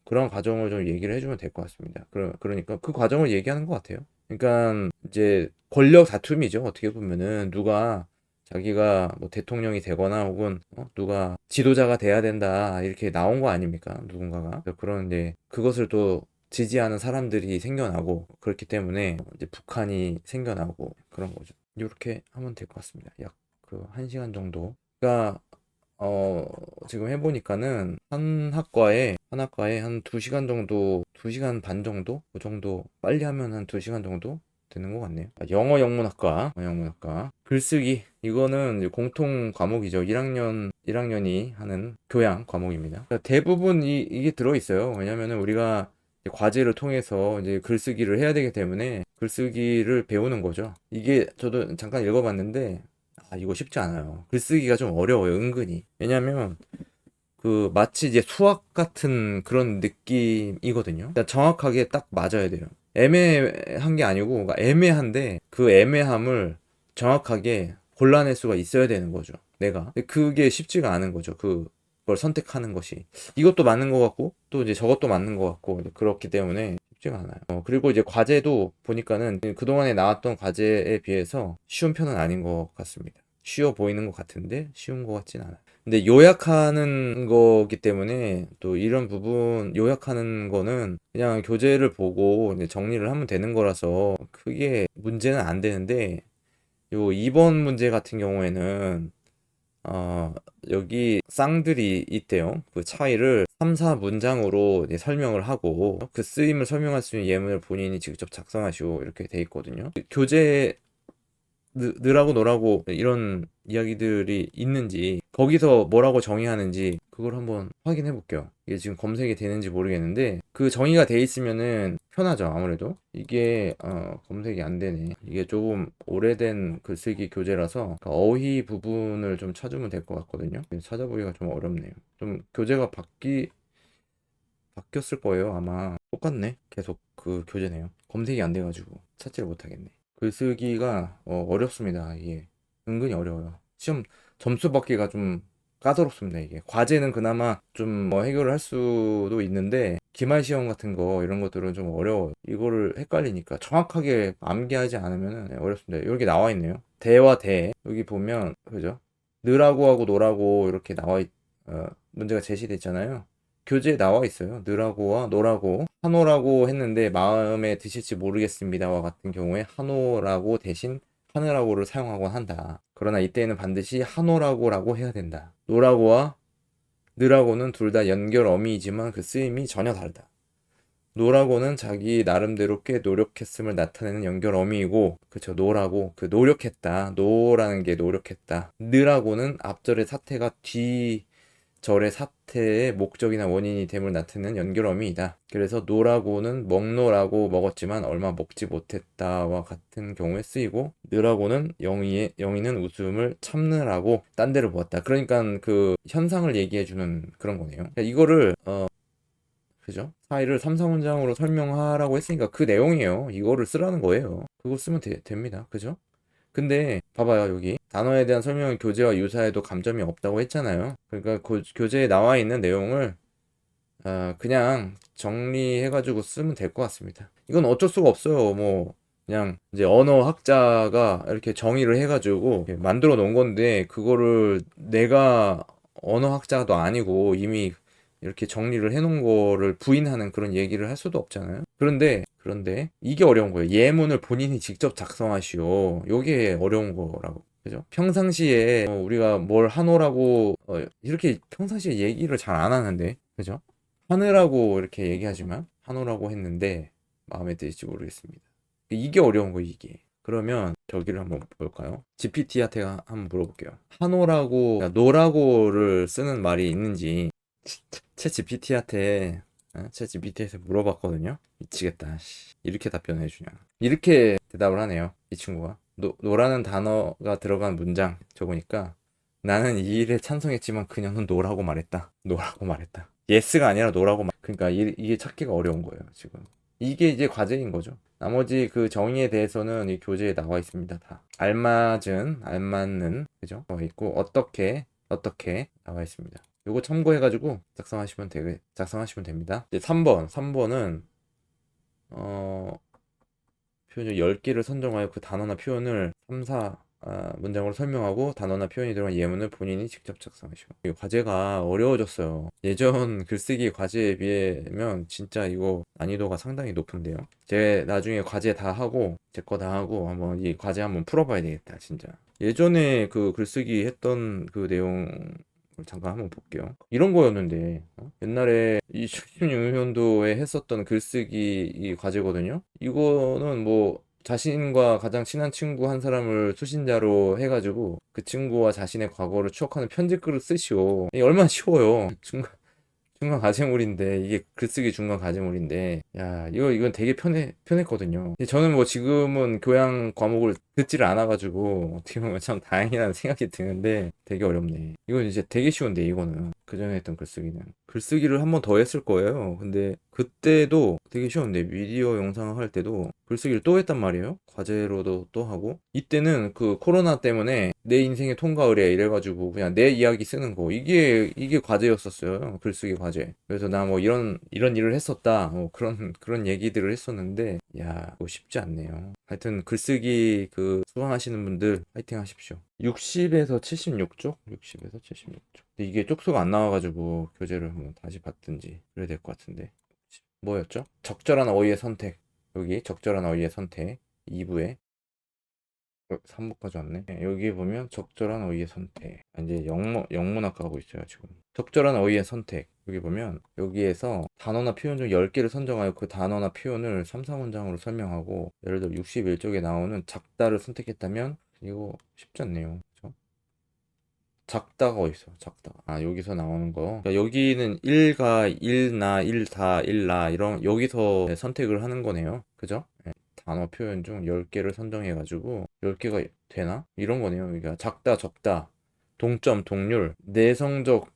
그런 과정을 좀 얘기를 해주면 될 것 같습니다. 그러니까 그 과정을 얘기하는 것 같아요. 그러니까 이제 권력 다툼이죠. 어떻게 보면은 누가 자기가 뭐 대통령이 되거나 혹은 누가 지도자가 돼야 된다 이렇게 나온 거 아닙니까? 누군가가 그런 이제 그것을 또 지지하는 사람들이 생겨나고 그렇기 때문에 이제 북한이 생겨나고 그런 거죠. 이렇게 하면 될 것 같습니다. 약 그 1시간 정도. 그러니까 지금 해보니까는 한 학과에 한 2시간 정도, 2시간 반 정도? 그 정도, 빨리 하면 한 2시간 정도 되는 것 같네요. 영어 영문학과. 글쓰기. 이거는 이제 공통 과목이죠. 1학년이 하는 교양 과목입니다. 그러니까 대부분 이게 들어있어요. 왜냐면은 우리가 이제 과제를 통해서 이제 글쓰기를 해야 되기 때문에 글쓰기를 배우는 거죠. 이게 저도 잠깐 읽어봤는데, 이거 쉽지 않아요. 글쓰기가 좀 어려워요, 은근히. 왜냐면, 마치 이제 수학 같은 그런 느낌이거든요. 일단 정확하게 딱 맞아야 돼요. 애매한 게 아니고, 그러니까 애매한데, 그 애매함을 정확하게 골라낼 수가 있어야 되는 거죠. 내가. 근데 그게 쉽지가 않은 거죠. 그걸 선택하는 것이. 이것도 맞는 것 같고, 또 이제 저것도 맞는 것 같고, 그렇기 때문에 쉽지가 않아요. 그리고 이제 과제도 보니까는 그동안에 나왔던 과제에 비해서 쉬운 편은 아닌 것 같습니다. 쉬워 보이는 것 같은데 쉬운 것 같진 않아요. 근데 요약하는 거기 때문에 또 이런 부분 요약하는 거는 그냥 교재를 보고 이제 정리를 하면 되는 거라서 크게 문제는 안 되는데 요 2번 문제 같은 경우에는 어, 여기 쌍들이 있대요. 그 차이를 3, 4문장으로 설명을 하고 그 쓰임을 설명할 수 있는 예문을 본인이 직접 작성하시오 이렇게 돼 있거든요. 교재 느라고 노라고 이런 이야기들이 있는지 거기서 뭐라고 정의하는지 그걸 한번 확인해 볼게요. 이게 지금 검색이 되는지 모르겠는데 그 정의가 돼 있으면은 편하죠. 아무래도 이게 검색이 안 되네. 이게 조금 오래된 글쓰기 교재라서 그 어휘 부분을 좀 찾으면 될 것 같거든요. 찾아보기가 좀 어렵네요. 좀 교재가 바뀌었을 거예요. 아마 똑같네. 계속 그 교재네요. 검색이 안 돼가지고 찾지를 못하겠네. 글쓰기가 어렵습니다. 이게 은근히 어려워요. 시험 점수 받기가 좀 까다롭습니다. 이게 과제는 그나마 좀 뭐 해결을 할 수도 있는데 기말 시험 같은 거 이런 것들은 좀 어려워요. 이거를 헷갈리니까 정확하게 암기하지 않으면 어렵습니다. 여기 나와 있네요. 대와 대 여기 보면 그죠? 느라고 하고 노라고 이렇게 문제가 제시돼 있잖아요. 교재에 나와 있어요. 느라고와 노라고 한오라고 했는데 마음에 드실지 모르겠습니다와 같은 경우에 한오라고 대신 하느라고를 사용하곤 한다. 그러나 이때에는 반드시 한오라고라고 해야 된다. 노라고와 느라고는 둘 다 연결 어미이지만 그 쓰임이 전혀 다르다. 노라고는 자기 나름대로 꽤 노력했음을 나타내는 연결 어미이고, 그쵸, 노라고, 그 노력했다. 노라는 게 노력했다. 느라고는 앞절의 사태가 뒤절의 사태의 목적이나 원인이 됨을 나타내는 연결어미이다. 그래서 노라고는 먹노라고 먹었지만 얼마 먹지 못했다와 같은 경우에 쓰이고, 느라고는 영희는 웃음을 참느라고 딴 데를 보았다. 그러니까 그 현상을 얘기해주는 그런 거네요. 그러니까 이거를 그죠? 사이를 3, 4문장으로 설명하라고 했으니까 그 내용이에요. 이거를 쓰라는 거예요. 그거 쓰면 됩니다. 그죠? 근데 봐봐요. 여기 단어에 대한 설명은 교재와 유사해도 감점이 없다고 했잖아요. 그러니까 교재에 나와 있는 내용을 그냥 정리해가지고 쓰면 될 것 같습니다. 이건 어쩔 수가 없어요. 뭐 그냥 이제 언어학자가 이렇게 정의를 해가지고 이렇게 만들어 놓은 건데, 그거를 내가 언어학자도 아니고 이미 이렇게 정리를 해놓은 거를 부인하는 그런 얘기를 할 수도 없잖아요. 그런데 이게 어려운 거예요. 예문을 본인이 직접 작성하시오. 요게 어려운 거라고. 그죠? 평상시에 우리가 뭘 하노라고 이렇게 평상시에 얘기를 잘 안 하는데, 그죠? 하느라고 이렇게 얘기하지만 하노라고 했는데 마음에 들지 모르겠습니다. 이게 어려운 거 이게. 그러면 저기를 한번 볼까요? GPT한테 한번 물어볼게요. 하노라고 노라고를 쓰는 말이 있는지 챗 GPT한테 물어봤거든요. 미치겠다. 이렇게 답변해 주냐. 이렇게 대답을 하네요. 이 친구가. 노라는 단어가 들어간 문장 적으니까, 나는 이 일에 찬성했지만 그녀는 노라고 말했다. 노라고 말했다. 예스가 아니라 노라고 그러니까 이게 찾기가 어려운 거예요, 지금. 이게 이제 과제인 거죠. 나머지 그 정의에 대해서는 이 교재에 나와 있습니다. 다. 알맞는, 그죠? 나와 있고, 어떻게 나와 있습니다. 요거 참고해가지고 작성하시면 됩니다. 이제 3번은 표현 10개를 선정하여 그 단어나 표현을 3, 4 문장으로 설명하고 단어나 표현이 들어간 예문을 본인이 직접 작성하시고. 이 과제가 어려워졌어요. 예전 글쓰기 과제에 비하면 진짜 이거 난이도가 상당히 높은데요. 제 나중에 과제 다 하고 제 거 다 하고 한번 이 과제 한번 풀어봐야 되겠다 진짜. 예전에 그 글쓰기 했던 그 내용 잠깐 한번 볼게요. 이런 거였는데 옛날에 2016년도에 했었던 글쓰기 이 과제거든요. 이거는 뭐 자신과 가장 친한 친구 한 사람을 수신자로 해가지고 그 친구와 자신의 과거를 추억하는 편지글을 쓰시오. 이게 얼마나 쉬워요. 중간 과제물인데, 이게 글쓰기 중간 과제물인데, 야 이건 되게 편했거든요. 저는 뭐 지금은 교양 과목을 듣지를 않아가지고 어떻게 보면 참 다행이라는 생각이 드는데, 되게 어렵네. 이건 이제 되게 쉬운데, 이거는 그전에 했던 글쓰기를 한 번 더 했을 거예요. 근데 그때도 되게 쉬웠는데, 미디어 영상을 할 때도 글쓰기를 또 했단 말이에요. 과제로도 또 하고. 이때는 그 코로나 때문에 내 인생의 통과 의례 이래가지고 그냥 내 이야기 쓰는 거, 이게 과제였었어요. 글쓰기 과제. 그래서 나 뭐 이런 일을 했었다, 뭐 그런 얘기들을 했었는데, 야 이거 쉽지 않네요. 하여튼 글쓰기 그 수강하시는 분들 파이팅 하십시오. 60에서 76쪽? 60에서 76쪽. 근데 이게 쪽수가 안 나와가지고 교재를 한번 다시 받든지 그래야 될 것 같은데. 뭐였죠? 적절한 어휘의 선택. 여기 적절한 어휘의 선택 2부에 3부까지 왔네. 여기 보면 적절한 어휘의 선택. 이제 영문학 가고 있어요, 지금. 적절한 어휘의 선택. 여기 보면 여기에서 단어나 표현 중 10개를 선정하여 그 단어나 표현을 3, 4문장으로 설명하고, 예를 들어 61쪽에 나오는 작다를 선택했다면 이거 쉽지 않네요. 그죠? 작다가 어딨어? 작다. 여기서 나오는 거. 그러니까 여기는 일가, 일나, 일다, 일라 이런 여기서 선택을 하는 거네요. 그죠? 네. 단어 표현 중 10개를 선정해가지고 10개가 되나? 이런 거네요. 그러니까 작다, 적다, 동점, 동률, 내성적,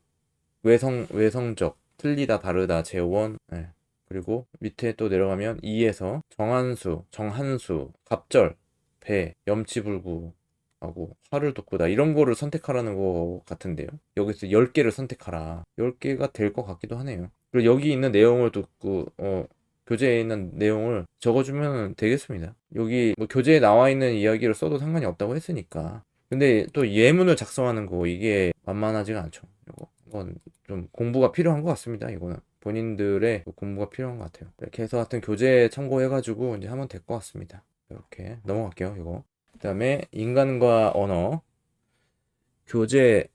외성적, 틀리다, 다르다, 재원. 네. 그리고 밑에 또 내려가면 2에서 정한수, 갑절, 배, 염치불구 하고 화를 돋구다 이런 거를 선택하라는 거 같은데요. 여기서 10개를 선택하라. 10개가 될 것 같기도 하네요. 그리고 여기 있는 내용을 듣고 교재에 있는 내용을 적어주면 되겠습니다. 여기 뭐 교재에 나와 있는 이야기를 써도 상관이 없다고 했으니까. 근데 또 예문을 작성하는 거, 이게 만만하지가 않죠. 이건 좀 공부가 필요한 것 같습니다. 이거는 본인들의 공부가 필요한 것 같아요. 이렇게 해서 하여튼 교재 참고해가지고 이제 하면 될 것 같습니다. 이렇게 넘어갈게요. 이거. 그 다음에 인간과 언어 교재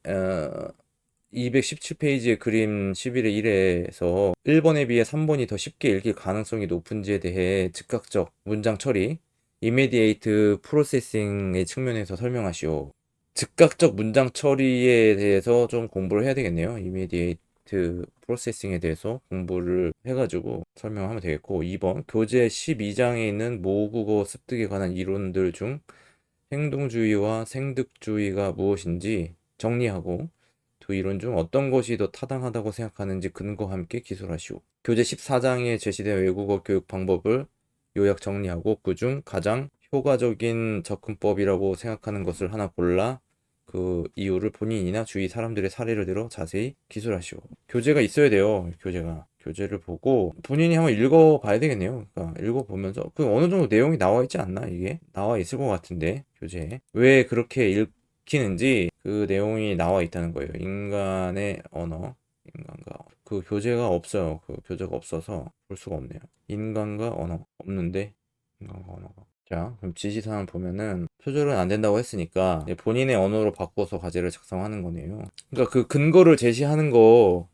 217페이지의 그림 11의 1에서 1번에 비해 3번이 더 쉽게 읽힐 가능성이 높은지에 대해 즉각적 문장 처리, immediate processing의 측면에서 설명하시오. 즉각적 문장 처리에 대해서 좀 공부를 해야 되겠네요. immediate 데이트 프로세싱에 대해서 공부를 해가지고 설명하면 되겠고, 2번 교재 12장에 있는 모국어 습득에 관한 이론들 중 행동주의와 생득주의가 무엇인지 정리하고 두 이론 중 어떤 것이 더 타당하다고 생각하는지 근거와 함께 기술하시오. 교재 14장에 제시된 외국어 교육 방법을 요약 정리하고 그중 가장 효과적인 접근법이라고 생각하는 것을 하나 골라 그 이유를 본인이나 주위 사람들의 사례를 들어 자세히 기술하시오. 교재가 있어야 돼요. 교재를 보고 본인이 한번 읽어봐야 되겠네요. 그러니까 읽어보면서 그 어느 정도 내용이 나와 있지 않나, 이게 나와 있을 것 같은데, 교재에 왜 그렇게 읽히는지 그 내용이 나와 있다는 거예요. 인간의 언어, 그 교재가 없어요. 그 교재가 없어서 볼 수가 없네요. 인간과 언어 없는데, 인간과 언어가. 자, 그럼 지시사항 보면은 표절은 안 된다고 했으니까 이제 본인의 언어로 바꿔서 과제를 작성하는 거네요. 그러니까 그 근거를 제시하는 가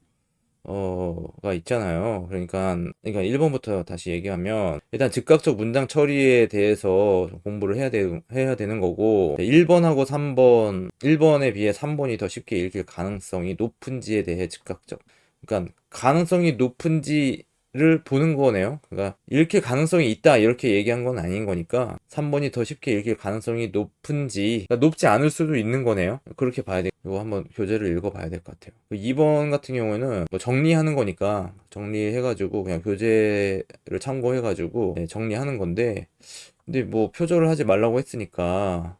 있잖아요. 그러니까 1번부터 다시 얘기하면 일단 즉각적 문장 처리에 대해서 공부를 해야 되는 거고, 1번하고 3번, 1번에 비해 3번이 더 쉽게 읽힐 가능성이 높은지에 대해 즉각적. 그러니까 가능성이 높은지를 보는 거네요. 그러니까 읽힐 가능성이 있다 이렇게 얘기한 건 아닌 거니까 3번이 더 쉽게 읽힐 가능성이 높은지, 그러니까 높지 않을 수도 있는 거네요. 그렇게 봐야 돼. 이거 한번 교재를 읽어봐야 될 것 같아요. 2번 같은 경우에는 뭐 정리하는 거니까 정리해가지고 그냥 교재를 참고해가지고 정리하는 건데, 근데 뭐 표절을 하지 말라고 했으니까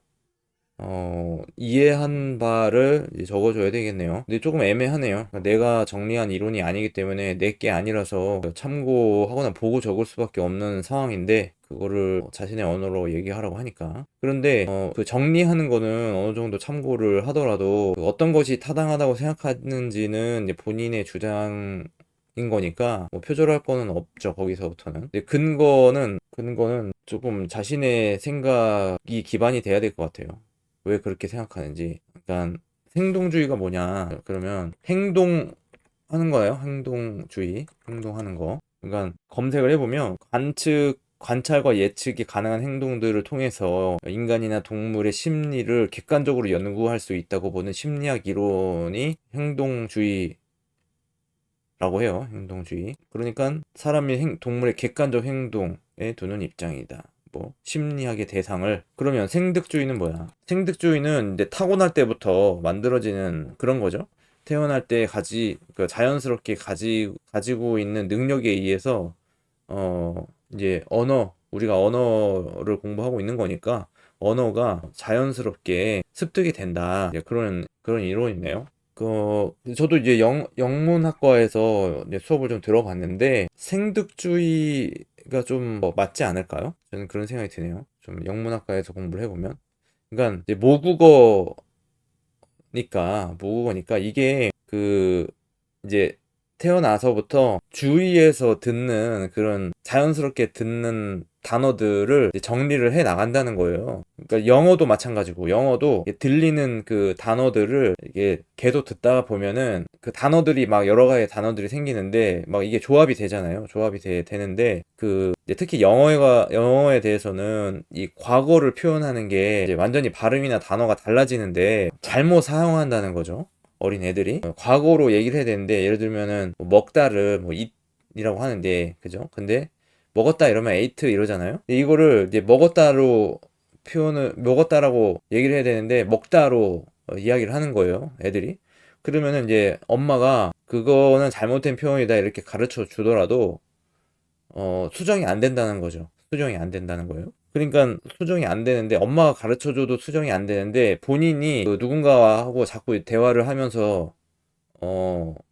이해한 바를 이제 적어줘야 되겠네요. 근데 조금 애매하네요. 그러니까 내가 정리한 이론이 아니기 때문에 내 게 아니라서 참고하거나 보고 적을 수밖에 없는 상황인데, 그거를 자신의 언어로 얘기하라고 하니까. 그런데 그 정리하는 거는 어느 정도 참고를 하더라도 그 어떤 것이 타당하다고 생각하는지는 이제 본인의 주장인 거니까 뭐 표절할 거는 없죠, 거기서부터는. 근데 근거는 조금 자신의 생각이 기반이 돼야 될 것 같아요. 왜 그렇게 생각하는지. 그러니까 행동주의가 뭐냐 그러면 행동하는 거예요. 행동하는 거. 그러니까 검색을 해보면 관찰과 예측이 가능한 행동들을 통해서 인간이나 동물의 심리를 객관적으로 연구할 수 있다고 보는 심리학 이론이 행동주의라고 해요. 행동주의. 그러니까 사람이 동물의 객관적 행동에 두는 입장이다. 뭐 심리학의 대상을. 그러면 생득주의는 뭐야? 생득주의는 이제 타고날 때부터 만들어지는 그런 거죠. 태어날 때 그 자연스럽게 가지고 있는 능력에 의해서 이제 우리가 언어를 공부하고 있는 거니까 언어가 자연스럽게 습득이 된다. 이제 그런 이론이네요. 저도 이제 영문학과에서 이제 수업을 좀 들어봤는데 생득주의가 좀 맞지 않을까요? 저는 그런 생각이 드네요. 좀 영문학과에서 공부를 해보면. 그러니까 이제 모국어니까 이게 이제 태어나서부터 주위에서 듣는 그런 자연스럽게 듣는 단어들을 이제 정리를 해 나간다는 거예요. 그러니까 영어도 마찬가지고, 영어도 들리는 그 단어들을 이게 계속 듣다 보면은 그 단어들이 막 여러 가지 단어들이 생기는데 막 이게 조합이 되잖아요. 되는데 이제 특히 영어에 대해서는 이 과거를 표현하는 게 이제 완전히 발음이나 단어가 달라지는데 잘못 사용한다는 거죠. 어린 애들이 과거로 얘기를 해야 되는데, 예를 들면은 뭐 먹다를 뭐 eat이라고 하는데, 그죠? 근데 먹었다 이러면 ate 이러잖아요. 근데 이거를 이제 먹었다라고 얘기를 해야 되는데 먹다로 이야기를 하는 거예요, 애들이. 그러면은 이제 엄마가 그거는 잘못된 표현이다 이렇게 가르쳐 주더라도 수정이 안 된다는 거죠. 수정이 안 된다는 거예요. 그러니까 수정이 안 되는데, 엄마가 가르쳐줘도 수정이 안 되는데 본인이 그 누군가하고 자꾸 대화를 하면서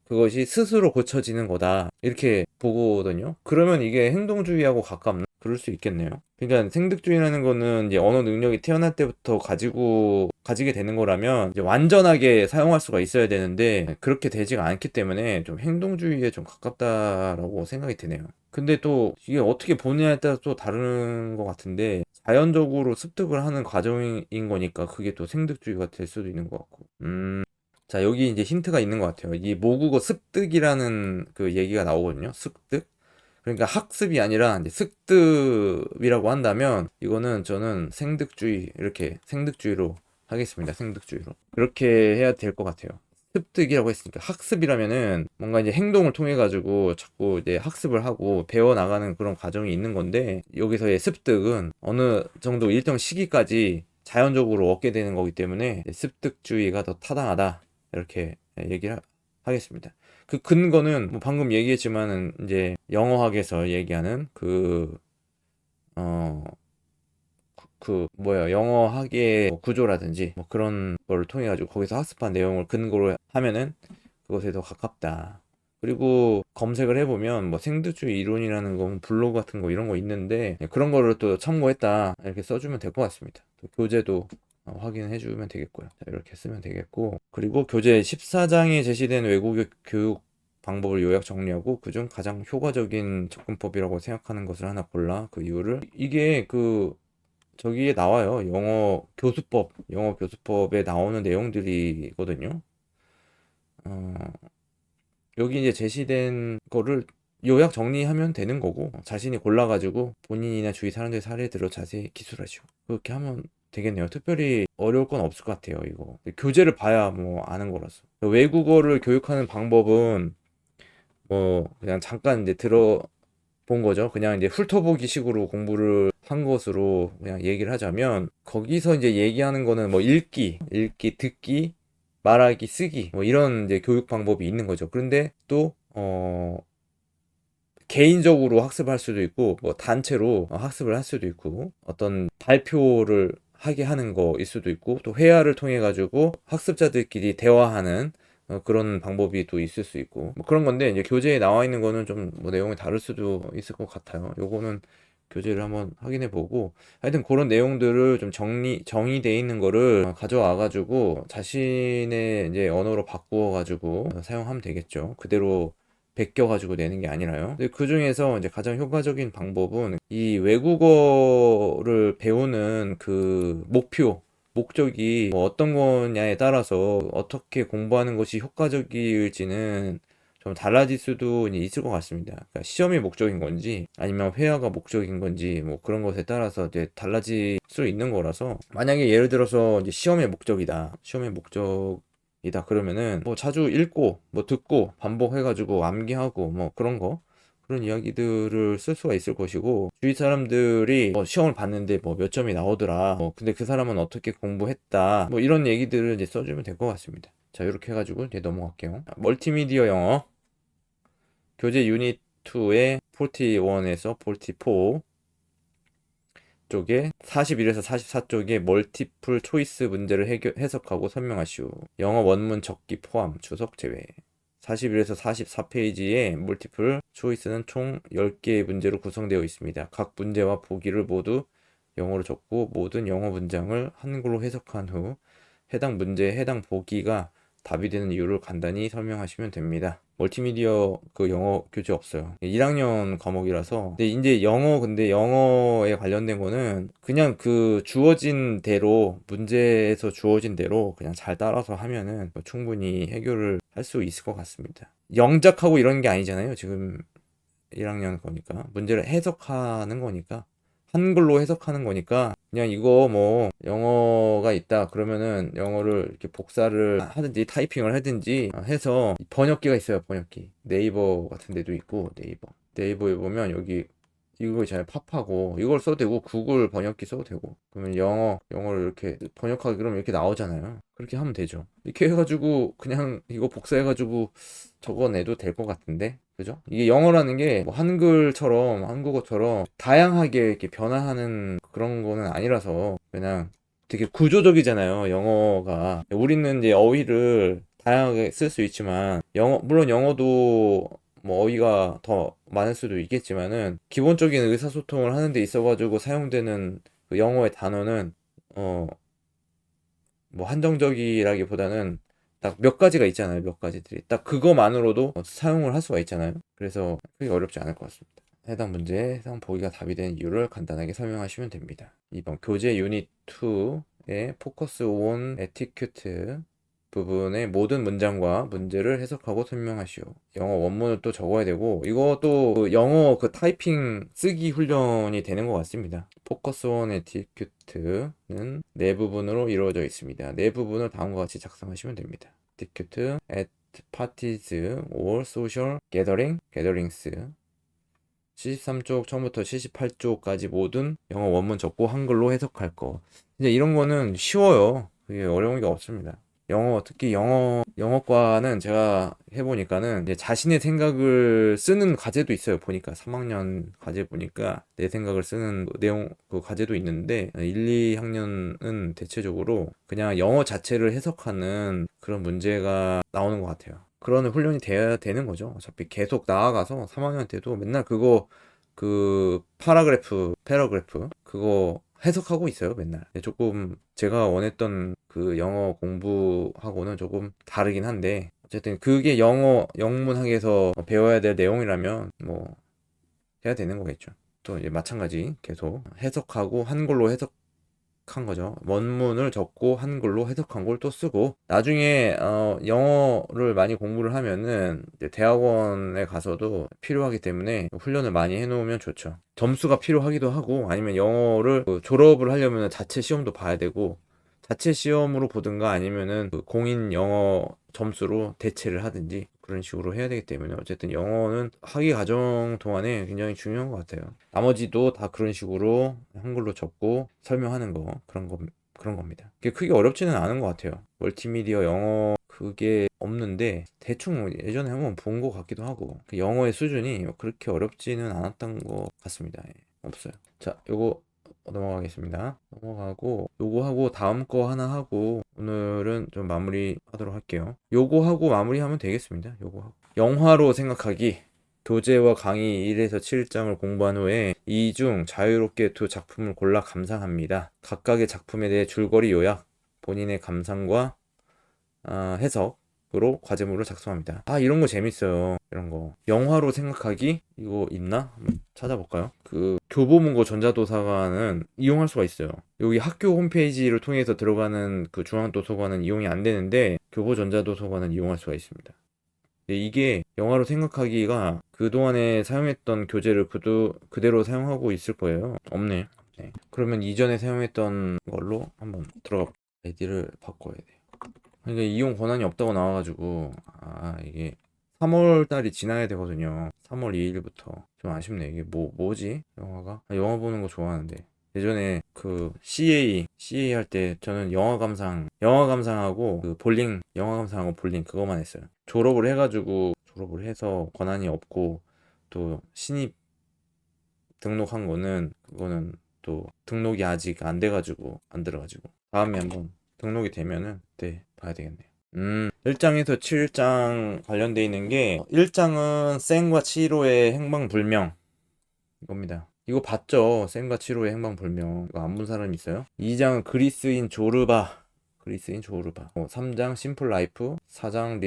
그것이 스스로 고쳐지는 거다 이렇게 보거든요. 그러면 이게 행동주의하고 가깝나? 그럴 수 있겠네요. 그러니까 생득주의라는 거는 이제 언어 능력이 태어날 때부터 가지게 되는 거라면 이제 완전하게 사용할 수가 있어야 되는데 그렇게 되지가 않기 때문에 좀 행동주의에 좀 가깝다라고 생각이 드네요. 근데 또 이게 어떻게 보느냐에 따라 또 다른 것 같은데, 자연적으로 습득을 하는 과정인 거니까 그게 또 생득주의가 될 수도 있는 것 같고. 자, 여기 이제 힌트가 있는 것 같아요. 이 모국어 습득이라는 그 얘기가 나오거든요. 습득. 그러니까 학습이 아니라 이제 습득이라고 한다면 이거는 저는 생득주의로 하겠습니다. 생득주의로. 그렇게 해야 될 것 같아요. 습득이라고 했으니까 학습이라면은 뭔가 이제 행동을 통해 가지고 자꾸 이제 학습을 하고 배워 나가는 그런 과정이 있는 건데 여기서의 습득은 어느 정도 일정 시기까지 자연적으로 얻게 되는 거기 때문에 습득주의가 더 타당하다 이렇게 얘기를 하겠습니다. 그 근거는 뭐 방금 얘기했지만은 이제 영어학에서 얘기하는 어, 영어학의 뭐 구조라든지 뭐 그런 거를 통해 가지고 거기서 학습한 내용을 근거로 하면은 그것에 더 가깝다. 그리고 검색을 해보면 뭐 생두주의 이론이라는 거 블로그 같은 거 이런 거 있는데 그런 거를 또 참고했다 이렇게 써주면 될 것 같습니다. 또 교재도 확인해 주면 되겠고요. 자, 이렇게 쓰면 되겠고 그리고 교재 14장에 제시된 외국 교육 방법을 요약 정리하고 그중 가장 효과적인 접근법이라고 생각하는 것을 하나 골라 그 이유를 이게 저기에 나와요. 영어 교수법에 나오는 내용들이거든요. 어, 여기 이제 제시된 거를 요약 정리하면 되는 거고, 자신이 골라가지고 본인이나 주위 사람들의 사례를 들어 자세히 기술하시고, 그렇게 하면 되겠네요. 특별히 어려울 건 없을 것 같아요, 이거. 교재를 봐야 뭐 아는 거라서. 외국어를 교육하는 방법은 뭐 그냥 잠깐 이제 본 거죠. 그냥 이제 훑어보기 식으로 공부를 한 것으로 그냥 얘기를 하자면 거기서 이제 얘기하는 거는 뭐 읽기, 듣기, 말하기, 쓰기 뭐 이런 이제 교육 방법이 있는 거죠. 그런데 또 개인적으로 학습할 수도 있고 뭐 단체로 학습을 할 수도 있고 어떤 발표를 하게 하는 거일 수도 있고 또 회화를 통해 가지고 학습자들끼리 대화하는 그런 방법이 또 있을 수 있고 뭐 그런 건데 이제 교재에 나와 있는 거는 좀 뭐 내용이 다를 수도 있을 것 같아요. 요거는 교재를 한번 확인해 보고 하여튼 그런 내용들을 좀 정의돼 있는 거를 가져와 가지고 자신의 이제 언어로 바꾸어 가지고 사용하면 되겠죠. 그대로 베껴 가지고 내는 게 아니라요. 근데 그 중에서 이제 가장 효과적인 방법은 이 외국어를 배우는 그 목적이 뭐 어떤 거냐에 따라서 어떻게 공부하는 것이 효과적일지는 좀 달라질 수도 있을 것 같습니다. 그러니까 시험이 목적인 건지 아니면 회화가 목적인 건지 뭐 그런 것에 따라서 이제 달라질 수 있는 거라서 만약에 예를 들어서 이제 시험의 목적이다 그러면은 뭐 자주 읽고 뭐 듣고 반복해가지고 암기하고 뭐 그런 이야기들을 쓸 수가 있을 것이고 주위 사람들이 뭐 시험을 봤는데 뭐 몇 점이 나오더라 뭐 근데 그 사람은 어떻게 공부했다 뭐 이런 얘기들을 이제 써주면 될 것 같습니다. 자 이렇게 해가지고 이제 넘어갈게요. 멀티미디어 영어 교재 유닛 2의 41에서 44 쪽에 41에서 44쪽에 멀티플 초이스 문제를 해석하고 설명하시오. 영어 원문 적기 포함 주석 제외. 41에서 44페이지의 멀티플 초이스는 총 10개의 문제로 구성되어 있습니다. 각 문제와 보기를 모두 영어로 적고 모든 영어 문장을 한글로 해석한 후 해당 문제에 해당 보기가 답이 되는 이유를 간단히 설명하시면 됩니다. 멀티미디어 그 영어 교재 없어요. 1학년 과목이라서. 근데 이제 근데 영어에 관련된 거는 그냥 그 주어진 대로, 문제에서 주어진 대로 그냥 잘 따라서 하면은 뭐 충분히 해결을 할 수 있을 것 같습니다. 영작하고 이런 게 아니잖아요. 지금 1학년 거니까. 문제를 해석하는 거니까. 한글로 해석하는 거니까 그냥 이거 뭐 영어가 있다 그러면은 영어를 이렇게 복사를 하든지 타이핑을 하든지 해서 번역기가 있어요. 번역기 네이버 같은 데도 있고 네이버에 보면 여기 이거 있잖아요. 팝하고 이걸 써도 되고 구글 번역기 써도 되고 그러면 영어를 이렇게 번역하기 그러면 이렇게 나오잖아요. 그렇게 하면 되죠. 이렇게 해가지고 그냥 이거 복사해가지고 적어내도 될 것 같은데 그죠? 이게 영어라는 게 뭐 한국어처럼 다양하게 이렇게 변화하는 그런 거는 아니라서 그냥 되게 구조적이잖아요. 영어가 우리는 이제 어휘를 다양하게 쓸 수 있지만 물론 영어도 뭐 어휘가 더 많을 수도 있겠지만은 기본적인 의사소통을 하는 데 있어가지고 사용되는 그 영어의 단어는 뭐 한정적이라기보다는 딱 몇 가지가 있잖아요. 몇 가지들이 딱 그거만으로도 사용을 할 수가 있잖아요. 그래서 크게 어렵지 않을 것 같습니다. 해당 문제에 해당 보기가 답이 되는 이유를 간단하게 설명하시면 됩니다. 2번 교재 유닛 2의 포커스 온 에티큐트 부분의 모든 문장과 문제를 해석하고 설명하시오. 영어 원문을 또 적어야 되고 이것도 그 영어 그 타이핑 쓰기 훈련이 되는 것 같습니다. 포커스 온 에티큐트는 네 부분으로 이루어져 있습니다. 네 부분을 다음과 같이 작성하시면 됩니다. execute at parties or social gatherings 73쪽 처음부터 78쪽까지 모든 영어 원문 적고 한글로 해석할 거. 이제 이런 거는 쉬워요. 그게 어려운 게 없습니다. 특히 영어과는 제가 해보니까는 이제 자신의 생각을 쓰는 과제도 있어요. 보니까 3학년 과제 보니까 내 생각을 쓰는 내용 그 과제도 있는데 1, 2학년은 대체적으로 그냥 영어 자체를 해석하는 그런 문제가 나오는 것 같아요. 그런 훈련이 돼야 되는 거죠. 어차피 계속 나아가서 3학년 때도 맨날 패러그래프 그거 해석하고 있어요, 맨날. 조금 제가 원했던 그 영어 공부하고는 조금 다르긴 한데, 어쨌든 그게 영어 영문학에서 배워야 될 내용이라면 뭐 해야 되는 거겠죠. 또 이제 마찬가지 계속 해석하고 한글로 해석한 거죠. 원문을 적고 한글로 해석한 걸 또 쓰고 나중에 영어를 많이 공부를 하면은 이제 대학원에 가서도 필요하기 때문에 훈련을 많이 해놓으면 좋죠. 점수가 필요하기도 하고 아니면 영어를 졸업을 하려면 자체 시험도 봐야 되고 자체 시험으로 보든가 아니면은 그 공인 영어 점수로 대체를 하든지 그런 식으로 해야 되기 때문에 어쨌든 영어는 학위 과정 동안에 굉장히 중요한 것 같아요. 나머지도 다 그런 식으로 한글로 적고 설명하는 거 그런 겁니다. 그게 크게 어렵지는 않은 것 같아요. 멀티미디어 영어 그게 없는데 대충 예전에 한번 본 것 같기도 하고 그 영어의 수준이 그렇게 어렵지는 않았던 것 같습니다. 예, 없어요. 자, 요거 넘어가겠습니다. 넘어가고 요거 하고 다음 거 하나 하고 오늘은 좀 마무리 하도록 할게요. 요거 하고 마무리하면 되겠습니다. 요거 하고 영화로 생각하기 교재와 강의 1에서 7장을 공부한 후에 이 중 자유롭게 두 작품을 골라 감상합니다. 각각의 작품에 대해 줄거리 요약, 본인의 감상과 해석으로 과제물을 작성합니다. 이런 거 재밌어요. 이런 거. 영화로 생각하기? 이거 있나? 한번 찾아볼까요? 그 교보문고 전자도서관은 이용할 수가 있어요. 여기 학교 홈페이지를 통해서 들어가는 그 중앙도서관은 이용이 안 되는데 교보 전자도서관은 이용할 수가 있습니다. 이게 영화로 생각하기가 그동안에 사용했던 교재를 그대로 사용하고 있을 거예요. 없네. 네. 그러면 이전에 사용했던 걸로 한번 들어가 아이디를 바꿔야 돼요. 그러니까 이용 권한이 없다고 나와가지고 이게 3월 달이 지나야 되거든요. 3월 2일부터 좀 아쉽네. 이게 뭐지? 영화가 영화 보는 거 좋아하는데 예전에 그 CA 할 때 저는 영화 감상하고 그 영화 감상하고 볼링 그거만 했어요. 졸업을 해서 권한이 없고 또 신입 등록한 그거는 또 등록이 아직 안 돼가지고 안 들어가지고 다음에 한번 등록이 되면은 그때 봐야 되겠네요. 1장에서 7장 관련돼 있는 게 1장은 센과 치히로의 행방불명 이겁니다. 이거 봤죠? 센과 치히로의 행방불명. 이거 안 본 사람 있어요? 2장은 그리스인 조르바 3장 심플 라이프 4장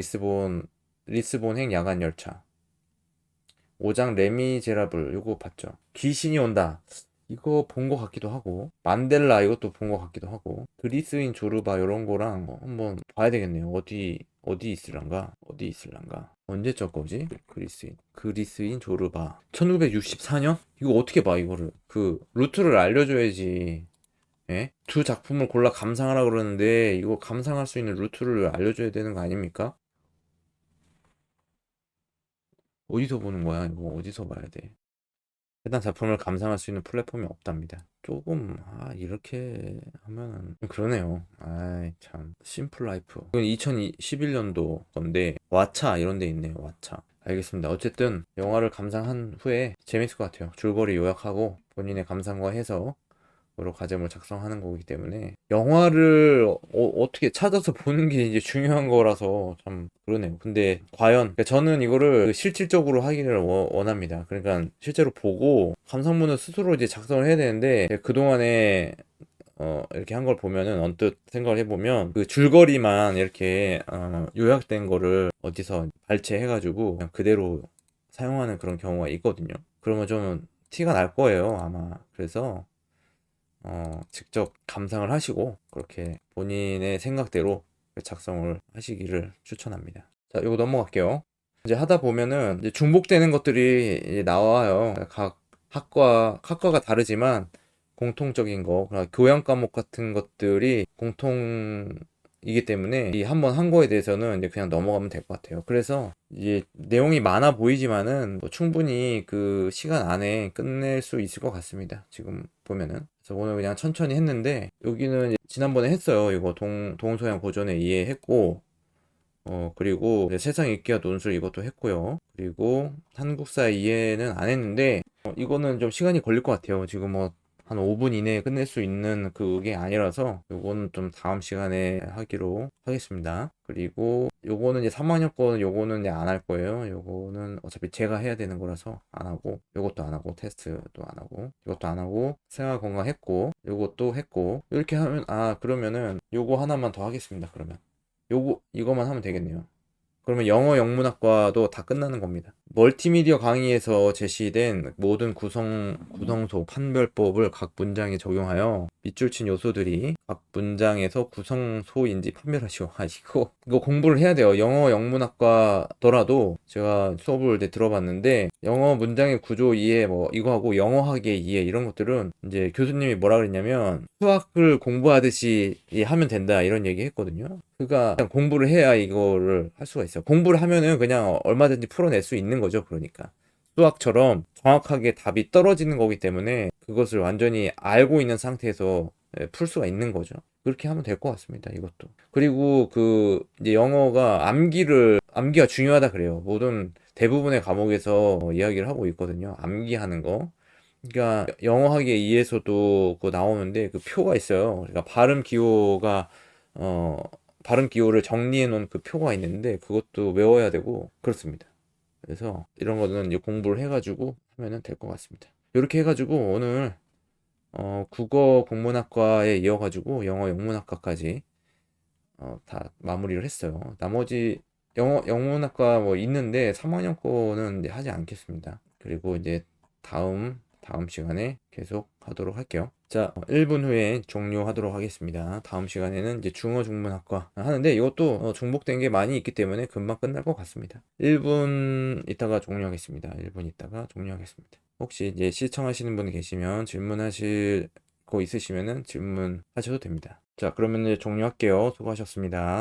리스본행 야간 열차 5장 레미제라블 이거 봤죠? 귀신이 온다 이거 본 것 같기도 하고 만델라 이것도 본 것 같기도 하고 그리스인 조르바 이런 거랑 한번 봐야 되겠네요. 어디 있을란가 언제적 거지? 그리스인 조르바 1964년? 이거 어떻게 봐 이거를 그 루트를 알려줘야지. 예? 두 작품을 골라 감상하라 그러는데 이거 감상할 수 있는 루트를 알려줘야 되는 거 아닙니까? 어디서 보는 거야? 이거 어디서 봐야 돼? 해당 작품을 감상할 수 있는 플랫폼이 없답니다. 조금 이렇게 하면은 그러네요. 참 심플 라이프 이건 2011년도 건데 왓챠 이런 데 있네요. 왓챠. 알겠습니다. 어쨌든 영화를 감상한 후에 재밌을 것 같아요. 줄거리 요약하고 본인의 감상과 해서 여러 과제물 작성하는 거기 때문에 영화를 어떻게 찾아서 보는 게 이제 중요한 거라서 참 그러네요. 근데 과연 그러니까 저는 이거를 실질적으로 하기를 원합니다. 그러니까 실제로 보고 감상문을 스스로 이제 작성을 해야 되는데 그동안에 이렇게 한 걸 보면은 언뜻 생각을 해보면 그 줄거리만 이렇게 요약된 거를 어디서 발췌해가지고 그냥 그대로 사용하는 그런 경우가 있거든요. 그러면 좀 티가 날 거예요, 아마. 그래서 직접 감상을 하시고 그렇게 본인의 생각대로 작성을 하시기를 추천합니다. 자, 이거 넘어갈게요. 이제 하다 보면은 이제 중복되는 것들이 이제 나와요. 각 학과가 다르지만 공통적인 거, 그러니까 교양 과목 같은 것들이 공통이 이기 때문에 이 한 번 한 거에 대해서는 이제 그냥 넘어가면 될 것 같아요. 그래서 이제 내용이 많아 보이지만은 뭐 충분히 그 시간 안에 끝낼 수 있을 것 같습니다. 지금 보면은. 그래서 오늘 그냥 천천히 했는데 여기는 이제 지난번에 했어요. 이거 동서양 고전에 이해했고 그리고 이제 세상 읽기와 논술 이것도 했고요. 그리고 한국사 이해는 안 했는데 이거는 좀 시간이 걸릴 것 같아요. 지금 뭐 한 5분 이내에 끝낼 수 있는 그게 아니라서 요거는 좀 다음 시간에 하기로 하겠습니다. 그리고 요거는 이제 3학년 거는 요거는 이제 안 할 거예요. 요거는 어차피 제가 해야 되는 거라서 안 하고, 요것도 안 하고, 테스트도 안 하고, 이것도 안 하고, 생활 건강 했고, 요것도 했고, 이렇게 하면 그러면은 요거 하나만 더 하겠습니다. 그러면 이거만 하면 되겠네요. 그러면 영어 영문학과도 다 끝나는 겁니다. 멀티미디어 강의에서 제시된 모든 구성소, 판별법을 각 문장에 적용하여 밑줄 친 요소들이 각 문장에서 구성소인지 판별하시오. 이거 공부를 해야 돼요. 영어 영문학과더라도 제가 수업을 이제 들어봤는데 영어 문장의 구조 이해 뭐 이거 하고 영어학의 이해 이런 것들은 이제 교수님이 뭐라 그랬냐면 수학을 공부하듯이 하면 된다 이런 얘기 했거든요. 그러니까 그냥 공부를 해야 이거를 할 수가 있어요. 공부를 하면은 그냥 얼마든지 풀어낼 수 있는 거죠. 그러니까 수학처럼 정확하게 답이 떨어지는 거기 때문에 그것을 완전히 알고 있는 상태에서 풀 수가 있는 거죠. 그렇게 하면 될 것 같습니다. 이것도. 그리고 그 이제 영어가 암기가 중요하다 그래요. 모든 대부분의 과목에서 이야기를 하고 있거든요. 암기하는 거. 그러니까 영어학의 이에서도 그거 나오는데 그 표가 있어요. 그러니까 발음 기호를 정리해 놓은 그 표가 있는데 그것도 외워야 되고 그렇습니다. 그래서 이런 거는 이제 공부를 해가지고 하면은 될 것 같습니다. 이렇게 해가지고 오늘 국어 국문학과에 이어가지고 영어 영문학과까지 다 마무리를 했어요. 나머지 영어 영문학과 뭐 있는데 3학년 거는 이제 하지 않겠습니다. 그리고 이제 다음 시간에 계속 하도록 할게요. 자, 1분 후에 종료하도록 하겠습니다. 다음 시간에는 이제 중어 중문학과 하는데 이것도 중복된 게 많이 있기 때문에 금방 끝날 것 같습니다. 1분 있다가 종료하겠습니다. 1분 있다가 종료하겠습니다. 혹시 이제 시청하시는 분 계시면 질문하실 거 있으시면은 질문하셔도 됩니다. 자, 그러면 이제 종료할게요. 수고하셨습니다.